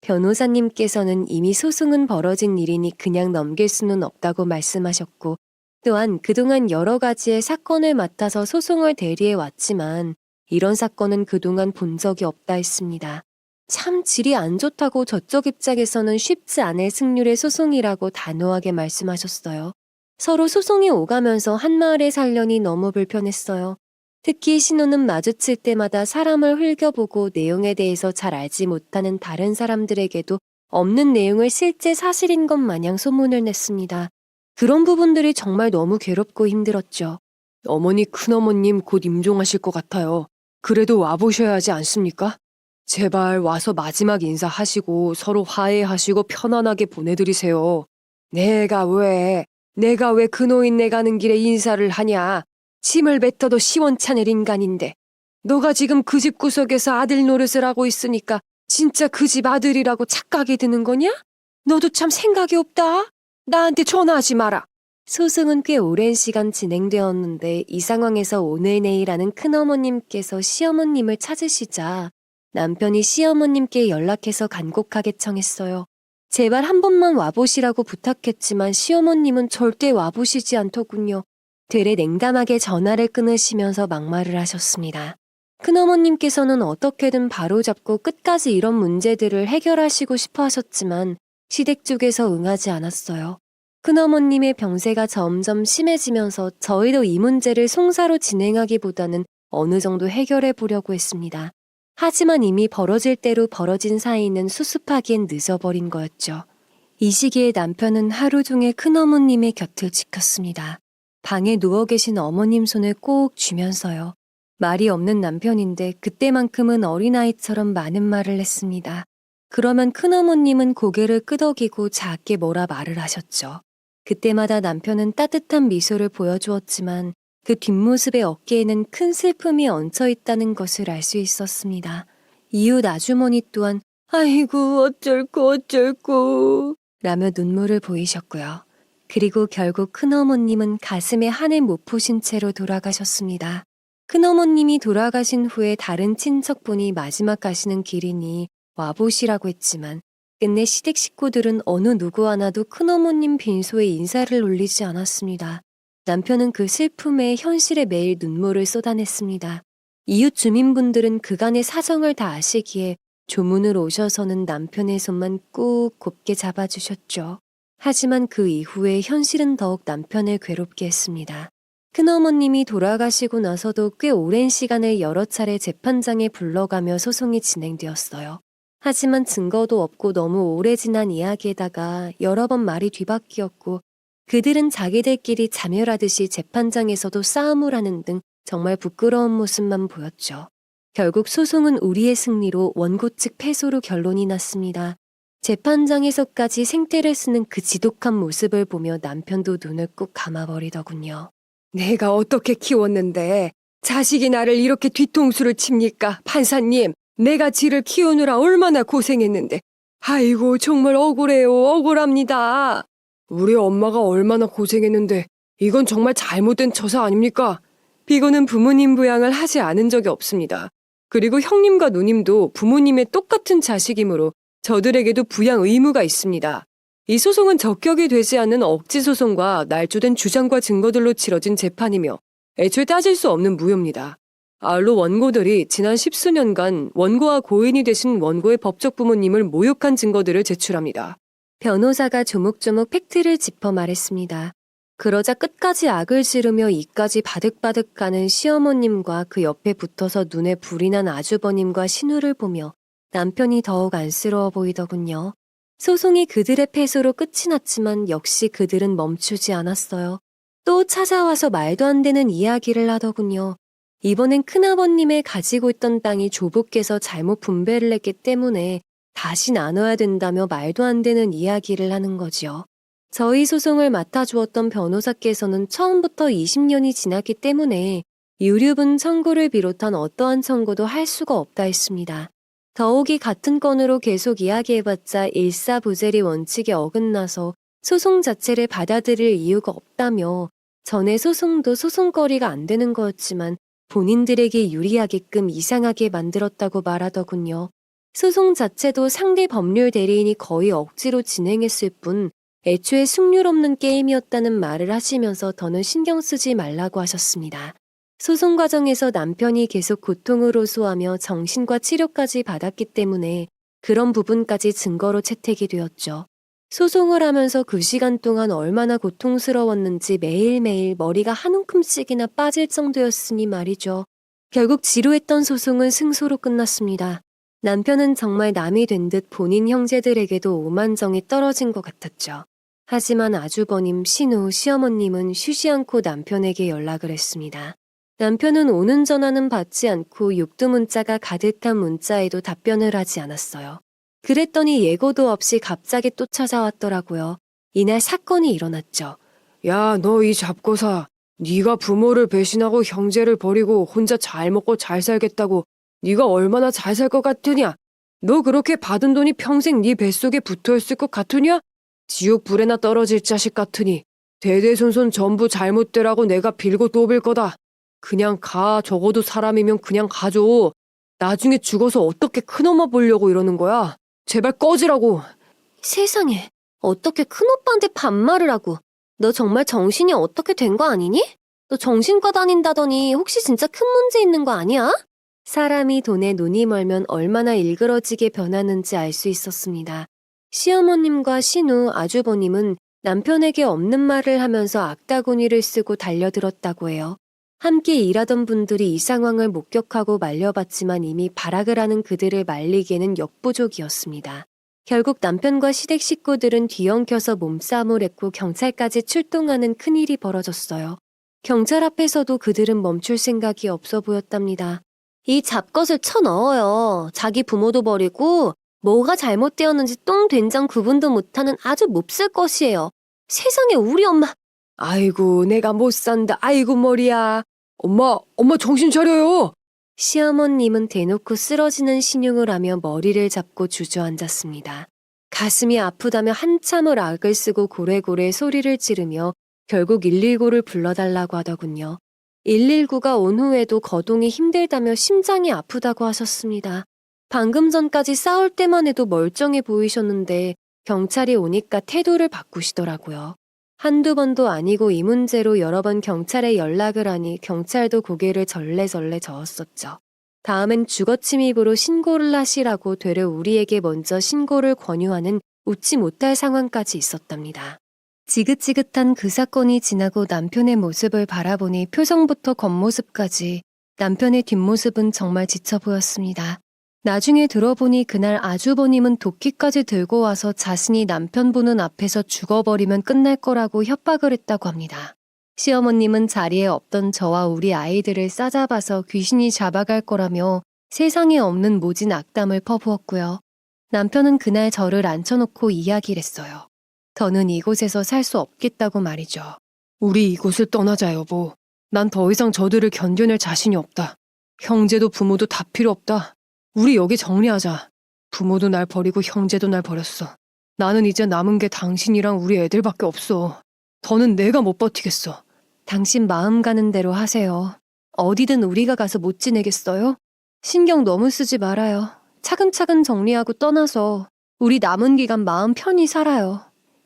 변호사님께서는 이미 소송은 벌어진 일이니 그냥 넘길 수는 없다고 말씀하셨고 또한 그동안 여러 가지의 사건을 맡아서 소송을 대리해 왔지만 이런 사건은 그동안 본 적이 없다 했습니다. 참 질이 안 좋다고 저쪽 입장에서는 쉽지 않을 승률의 소송이라고 단호하게 말씀하셨어요. 서로 소송이 오가면서 한 마을에 살려니 너무 불편했어요. 특히 신우는 마주칠 때마다 사람을 흘겨보고 내용에 대해서 잘 알지 못하는 다른 사람들에게도 없는 내용을 실제 사실인 것 마냥 소문을 냈습니다. 그런 부분들이 정말 너무 괴롭고 힘들었죠. 어머니, 큰어머님 곧 임종하실 것 같아요. 그래도 와보셔야 하지 않습니까? 제발 와서 마지막 인사하시고 서로 화해하시고 편안하게 보내드리세요. 내가 왜 그 노인네 가는 길에 인사를 하냐? 침을 뱉어도 시원찮을 인간인데. 너가 지금 그 집 구석에서 아들 노릇을 하고 있으니까 진짜 그 집 아들이라고 착각이 드는 거냐? 너도 참 생각이 없다. 나한테 전화하지 마라. 소송은 꽤 오랜 시간 진행되었는데 이 상황에서 오늘 내일 하는 큰어머님께서 시어머님을 찾으시자 남편이 시어머님께 연락해서 간곡하게 청했어요. 제발 한 번만 와보시라고 부탁했지만 시어머님은 절대 와보시지 않더군요. 되레 냉담하게 전화를 끊으시면서 막말을 하셨습니다. 큰어머님께서는 어떻게든 바로잡고 끝까지 이런 문제들을 해결하시고 싶어 하셨지만 시댁 쪽에서 응하지 않았어요. 큰어머님의 병세가 점점 심해지면서 저희도 이 문제를 송사로 진행하기보다는 어느 정도 해결해 보려고 했습니다. 하지만 이미 벌어질 대로 벌어진 사이는 수습하기엔 늦어버린 거였죠. 이 시기에 남편은 하루 종일 큰어머님의 곁을 지켰습니다. 방에 누워 계신 어머님 손을 꼭 쥐면서요. 말이 없는 남편인데 그때만큼은 어린아이처럼 많은 말을 했습니다. 그러면 큰어머님은 고개를 끄덕이고 작게 뭐라 말을 하셨죠. 그때마다 남편은 따뜻한 미소를 보여주었지만 그 뒷모습의 어깨에는 큰 슬픔이 얹혀 있다는 것을 알 수 있었습니다. 이웃 아주머니 또한 아이고 어쩔꼬 라며 눈물을 보이셨고요. 그리고 결국 큰어머님은 가슴에 한을 못 푸신 채로 돌아가셨습니다. 큰어머님이 돌아가신 후에 다른 친척분이 마지막 가시는 길이니 와보시라고 했지만 끝내 시댁 식구들은 어느 누구 하나도 큰어머님 빈소에 인사를 올리지 않았습니다. 남편은 그 슬픔에 현실에 매일 눈물을 쏟아냈습니다. 이웃 주민분들은 그간의 사정을 다 아시기에 조문을 오셔서는 남편의 손만 꾹 곱게 잡아주셨죠. 하지만 그 이후에 현실은 더욱 남편을 괴롭게 했습니다. 큰어머님이 돌아가시고 나서도 꽤 오랜 시간을 여러 차례 재판장에 불러가며 소송이 진행되었어요. 하지만 증거도 없고 너무 오래 지난 이야기에다가 여러 번 말이 뒤바뀌었고 그들은 자기들끼리 자멸하듯이 재판장에서도 싸움을 하는 등 정말 부끄러운 모습만 보였죠. 결국 소송은 우리의 승리로 원고 측 패소로 결론이 났습니다. 재판장에서까지 생떼를 쓰는 그 지독한 모습을 보며 남편도 눈을 꾹 감아버리더군요. 내가 어떻게 키웠는데 자식이 나를 이렇게 뒤통수를 칩니까? 판사님, 내가 지를 키우느라 얼마나 고생했는데. 아이고 정말 억울해요. 억울합니다. 우리 엄마가 얼마나 고생했는데 이건 정말 잘못된 처사 아닙니까? 비고는 부모님 부양을 하지 않은 적이 없습니다. 그리고 형님과 누님도 부모님의 똑같은 자식이므로 저들에게도 부양 의무가 있습니다. 이 소송은 적격이 되지 않는 억지 소송과 날조된 주장과 증거들로 치러진 재판이며 애초에 따질 수 없는 무효입니다. 아울러 원고들이 지난 십수년간 원고와 고인이 되신 원고의 법적 부모님을 모욕한 증거들을 제출합니다. 변호사가 조목조목 팩트를 짚어 말했습니다. 그러자 끝까지 악을 지르며 이까지 바득바득 가는 시어머님과 그 옆에 붙어서 눈에 불이 난 아주버님과 신우를 보며 남편이 더욱 안쓰러워 보이더군요. 소송이 그들의 패소로 끝이 났지만 역시 그들은 멈추지 않았어요. 또 찾아와서 말도 안 되는 이야기를 하더군요. 이번엔 큰아버님의 가지고 있던 땅이 조부께서 잘못 분배를 했기 때문에 다시 나눠야 된다며 말도 안 되는 이야기를 하는 거지요. 저희 소송을 맡아주었던 변호사께서는 처음부터 20년이 지났기 때문에 유류분 청구를 비롯한 어떠한 청구도 할 수가 없다 했습니다. 더욱이 같은 건으로 계속 이야기해봤자 일사부재리 원칙에 어긋나서 소송 자체를 받아들일 이유가 없다며 전에 소송도 소송거리가 안 되는 거였지만 본인들에게 유리하게끔 이상하게 만들었다고 말하더군요. 소송 자체도 상대 법률 대리인이 거의 억지로 진행했을 뿐 애초에 승률 없는 게임이었다는 말을 하시면서 더는 신경 쓰지 말라고 하셨습니다. 소송 과정에서 남편이 계속 고통을 호소하며 정신과 치료까지 받았기 때문에 그런 부분까지 증거로 채택이 되었죠. 소송을 하면서 그 시간 동안 얼마나 고통스러웠는지 매일매일 머리가 한 움큼씩이나 빠질 정도였으니 말이죠. 결국 지루했던 소송은 승소로 끝났습니다. 남편은 정말 남이 된 듯 본인 형제들에게도 오만정이 떨어진 것 같았죠. 하지만 아주버님, 신우, 시어머님은 쉬지 않고 남편에게 연락을 했습니다. 남편은 오는 전화는 받지 않고 육두 문자가 가득한 문자에도 답변을 하지 않았어요. 그랬더니 예고도 없이 갑자기 또 찾아왔더라고요. 이날 사건이 일어났죠. 야, 너 이 잡고사. 네가 부모를 배신하고 형제를 버리고 혼자 잘 먹고 잘 살겠다고 네가 얼마나 잘 살 것 같으냐? 너 그렇게 받은 돈이 평생 네 뱃속에 붙어있을 것 같으냐? 지옥 불에나 떨어질 자식 같으니 대대손손 전부 잘못되라고 내가 빌고 또 빌 거다. 그냥 가. 적어도 사람이면 그냥 가줘. 나중에 죽어서 어떻게 큰엄마 보려고 이러는 거야? 제발 꺼지라고. 세상에, 어떻게 큰오빠한테 반말을 하고. 너 정말 정신이 어떻게 된 거 아니니? 너 정신과 다닌다더니 혹시 진짜 큰 문제 있는 거 아니야? 사람이 돈에 눈이 멀면 얼마나 일그러지게 변하는지 알 수 있었습니다. 시어머님과 신우, 아주버님은 남편에게 없는 말을 하면서 악다구니를 쓰고 달려들었다고 해요. 함께 일하던 분들이 이 상황을 목격하고 말려봤지만 이미 발악을 하는 그들을 말리기에는 역부족이었습니다. 결국 남편과 시댁 식구들은 뒤엉켜서 몸싸움을 했고 경찰까지 출동하는 큰일이 벌어졌어요. 경찰 앞에서도 그들은 멈출 생각이 없어 보였답니다. 이 잡것을 쳐넣어요. 자기 부모도 버리고 뭐가 잘못되었는지 똥된장 구분도 못하는 아주 몹쓸 것이에요. 세상에 우리 엄마. 아이고, 내가 못 산다. 아이고, 머리야. 엄마 정신 차려요. 시어머님은 대놓고 쓰러지는 신용을 하며 머리를 잡고 주저앉았습니다. 가슴이 아프다며 한참을 악을 쓰고 고래고래 소리를 지르며 결국 119를 불러달라고 하더군요. 119가 온 후에도 거동이 힘들다며 심장이 아프다고 하셨습니다. 방금 전까지 싸울 때만 해도 멀쩡해 보이셨는데 경찰이 오니까 태도를 바꾸시더라고요. 한두 번도 아니고 이 문제로 여러 번 경찰에 연락을 하니 경찰도 고개를 절레절레 저었었죠. 다음엔 주거침입으로 신고를 하시라고 되려 우리에게 먼저 신고를 권유하는 웃지 못할 상황까지 있었답니다. 지긋지긋한 그 사건이 지나고 남편의 모습을 바라보니 표정부터 겉모습까지 남편의 뒷모습은 정말 지쳐 보였습니다. 나중에 들어보니 그날 아주버님은 도끼까지 들고 와서 자신이 남편 보는 앞에서 죽어버리면 끝날 거라고 협박을 했다고 합니다. 시어머님은 자리에 없던 저와 우리 아이들을 싸잡아서 귀신이 잡아갈 거라며 세상에 없는 모진 악담을 퍼부었고요. 남편은 그날 저를 앉혀놓고 이야기를 했어요. 더는 이곳에서 살 수 없겠다고 말이죠. 우리 이곳을 떠나자, 여보. 난 더 이상 저들을 견뎌낼 자신이 없다. 형제도 부모도 다 필요 없다. 우리 여기 정리하자. 부모도 날 버리고 형제도 날 버렸어. 나는 이제 남은 게 당신이랑 우리 애들밖에 없어. 더는 내가 못 버티겠어. 당신 마음 가는 대로 하세요. 어디든 우리가 가서 못 지내겠어요? 신경 너무 쓰지 말아요. 차근차근 정리하고 떠나서 우리 남은 기간 마음 편히 살아요.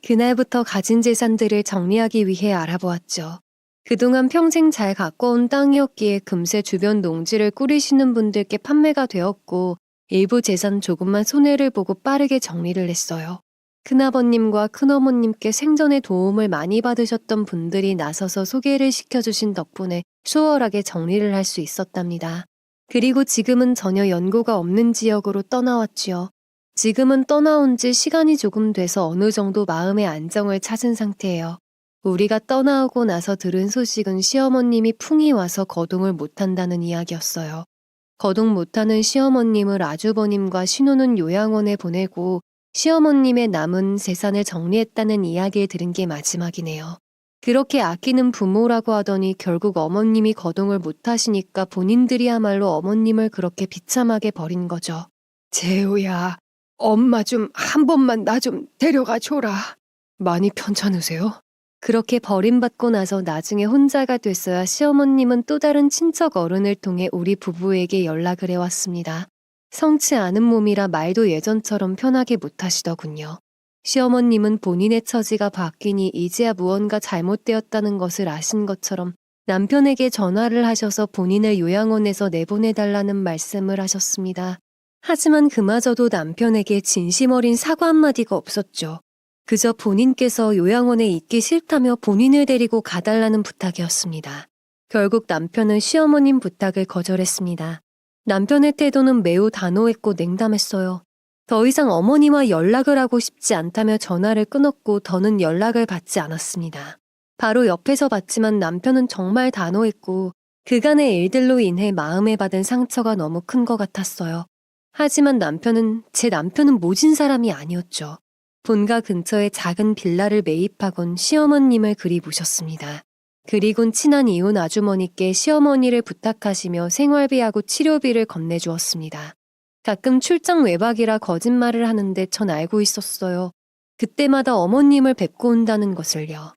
그날부터 가진 재산들을 정리하기 위해 알아보았죠. 그동안 평생 잘 가꿔온 땅이었기에 금세 주변 농지를 꾸리시는 분들께 판매가 되었고 일부 재산 조금만 손해를 보고 빠르게 정리를 했어요. 큰아버님과 큰어머님께 생전에 도움을 많이 받으셨던 분들이 나서서 소개를 시켜주신 덕분에 수월하게 정리를 할 수 있었답니다. 그리고 지금은 전혀 연고가 없는 지역으로 떠나왔지요. 지금은 떠나온 지 시간이 조금 돼서 어느 정도 마음의 안정을 찾은 상태예요. 우리가 떠나오고 나서 들은 소식은 시어머님이 풍이 와서 거동을 못한다는 이야기였어요. 거동 못하는 시어머님을 아주버님과 신우는 요양원에 보내고 시어머님의 남은 재산을 정리했다는 이야기를 들은 게 마지막이네요. 그렇게 아끼는 부모라고 하더니 결국 어머님이 거동을 못하시니까 본인들이야말로 어머님을 그렇게 비참하게 버린 거죠. 재호야, 엄마 좀 한 번만 나 좀 데려가 줘라. 많이 편찮으세요? 그렇게 버림받고 나서 나중에 혼자가 됐어야 시어머님은 또 다른 친척 어른을 통해 우리 부부에게 연락을 해왔습니다. 성치 않은 몸이라 말도 예전처럼 편하게 못하시더군요. 시어머님은 본인의 처지가 바뀌니 이제야 무언가 잘못되었다는 것을 아신 것처럼 남편에게 전화를 하셔서 본인을 요양원에서 내보내달라는 말씀을 하셨습니다. 하지만 그마저도 남편에게 진심 어린 사과 한마디가 없었죠. 그저 본인께서 요양원에 있기 싫다며 본인을 데리고 가달라는 부탁이었습니다. 결국 남편은 시어머님 부탁을 거절했습니다. 남편의 태도는 매우 단호했고 냉담했어요. 더 이상 어머니와 연락을 하고 싶지 않다며 전화를 끊었고 더는 연락을 받지 않았습니다. 바로 옆에서 봤지만 남편은 정말 단호했고 그간의 일들로 인해 마음에 받은 상처가 너무 큰 것 같았어요. 하지만 제 남편은 모진 사람이 아니었죠. 본가 근처에 작은 빌라를 매입하곤 시어머님을 그리 모셨습니다. 그리곤 친한 이혼 아주머니께 시어머니를 부탁하시며 생활비하고 치료비를 건네주었습니다. 가끔 출장 외박이라 거짓말을 하는데 전 알고 있었어요. 그때마다 어머님을 뵙고 온다는 것을요.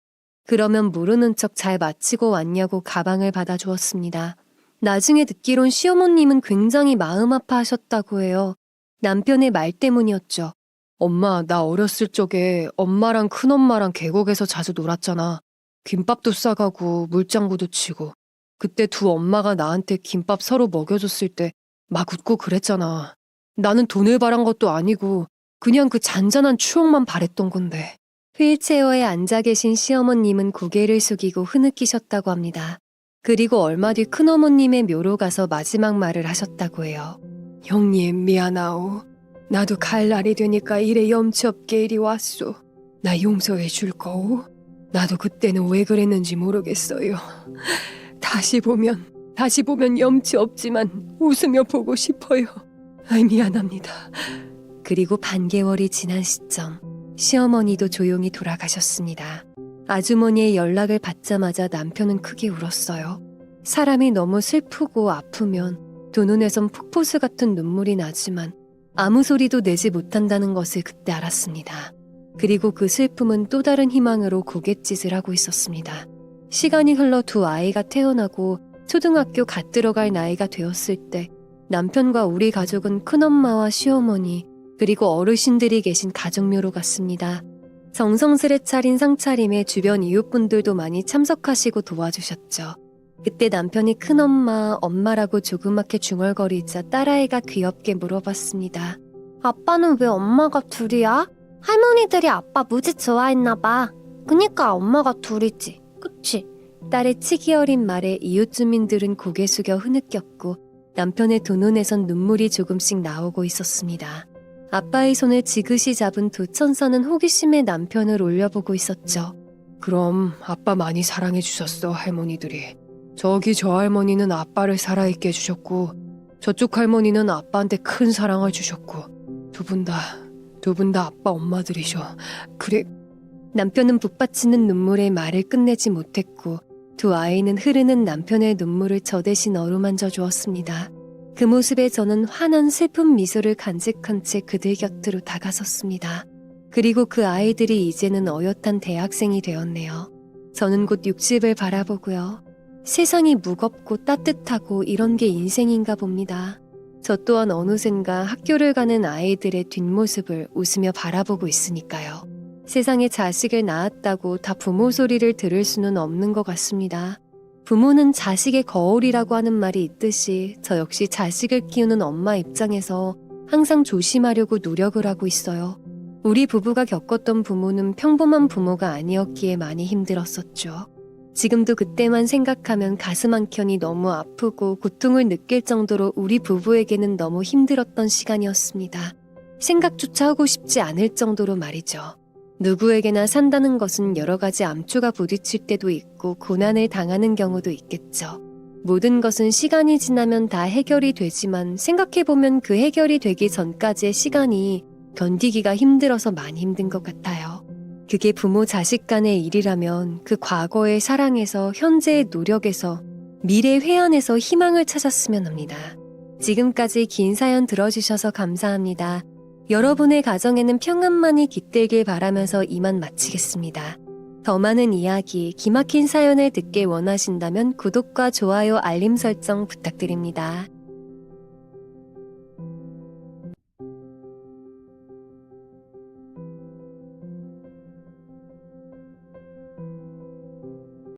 그러면 모르는 척 잘 마치고 왔냐고 가방을 받아주었습니다. 나중에 듣기론 시어머님은 굉장히 마음 아파하셨다고 해요. 남편의 말 때문이었죠. 엄마, 나 어렸을 적에 엄마랑 큰엄마랑 계곡에서 자주 놀았잖아. 김밥도 싸가고 물장구도 치고. 그때 두 엄마가 나한테 김밥 서로 먹여줬을 때 막 웃고 그랬잖아. 나는 돈을 바란 것도 아니고 그냥 그 잔잔한 추억만 바랬던 건데. 휠체어에 앉아 계신 시어머님은 고개를 숙이고 흐느끼셨다고 합니다. 그리고 얼마 뒤 큰어머님의 묘로 가서 마지막 말을 하셨다고 해요. 형님, 미안하오. 나도 갈 날이 되니까 이래 염치 없게 이리 왔소. 나 용서해 줄 거오? 나도 그때는 왜 그랬는지 모르겠어요. 다시 보면 염치 없지만 웃으며 보고 싶어요. 아이, 미안합니다. 그리고 반개월이 지난 시점, 시어머니도 조용히 돌아가셨습니다. 아주머니의 연락을 받자마자 남편은 크게 울었어요. 사람이 너무 슬프고 아프면 두 눈에선 폭포수 같은 눈물이 나지만 아무 소리도 내지 못한다는 것을 그때 알았습니다. 그리고 그 슬픔은 또 다른 희망으로 고갯짓을 하고 있었습니다. 시간이 흘러 두 아이가 태어나고 초등학교 갓 들어갈 나이가 되었을 때 남편과 우리 가족은 큰엄마와 시어머니 그리고 어르신들이 계신 가족묘로 갔습니다. 정성스레 차린 상차림에 주변 이웃분들도 많이 참석하시고 도와주셨죠. 그때 남편이 큰엄마, 엄마라고 조그맣게 중얼거리자 딸아이가 귀엽게 물어봤습니다. 아빠는 왜 엄마가 둘이야? 할머니들이 아빠 무지 좋아했나 봐. 그니까 엄마가 둘이지. 그치? 딸의 치기 어린 말에 이웃 주민들은 고개 숙여 흐느꼈고 남편의 두 눈에선 눈물이 조금씩 나오고 있었습니다. 아빠의 손을 지그시 잡은 두 천사는 호기심에 남편을 올려보고 있었죠. 그럼 아빠 많이 사랑해 주셨어, 할머니들이. 저기 저 할머니는 아빠를 살아있게 해주셨고 저쪽 할머니는 아빠한테 큰 사랑을 주셨고 두 분 다 아빠 엄마들이셔. 그래. 남편은 북받치는 눈물에 말을 끝내지 못했고 두 아이는 흐르는 남편의 눈물을 저 대신 어루만져 주었습니다. 그 모습에 저는 환한 슬픈 미소를 간직한 채 그들 곁으로 다가섰습니다. 그리고 그 아이들이 이제는 어엿한 대학생이 되었네요. 저는 곧 60을 바라보고요. 세상이 무겁고 따뜻하고 이런 게 인생인가 봅니다. 저 또한 어느샌가 학교를 가는 아이들의 뒷모습을 웃으며 바라보고 있으니까요. 세상에 자식을 낳았다고 다 부모 소리를 들을 수는 없는 것 같습니다. 부모는 자식의 거울이라고 하는 말이 있듯이 저 역시 자식을 키우는 엄마 입장에서 항상 조심하려고 노력을 하고 있어요. 우리 부부가 겪었던 부모는 평범한 부모가 아니었기에 많이 힘들었었죠. 지금도 그때만 생각하면 가슴 한켠이 너무 아프고 고통을 느낄 정도로 우리 부부에게는 너무 힘들었던 시간이었습니다. 생각조차 하고 싶지 않을 정도로 말이죠. 누구에게나 산다는 것은 여러 가지 암초가 부딪힐 때도 있고 고난을 당하는 경우도 있겠죠. 모든 것은 시간이 지나면 다 해결이 되지만 생각해보면 그 해결이 되기 전까지의 시간이 견디기가 힘들어서 많이 힘든 것 같아요. 그게 부모 자식 간의 일이라면 그 과거의 사랑에서 현재의 노력에서 미래 회한에서 희망을 찾았으면 합니다. 지금까지 긴 사연 들어주셔서 감사합니다. 여러분의 가정에는 평안만이 깃들길 바라면서 이만 마치겠습니다. 더 많은 이야기, 기막힌 사연을 듣길 원하신다면 구독과 좋아요, 알림 설정 부탁드립니다.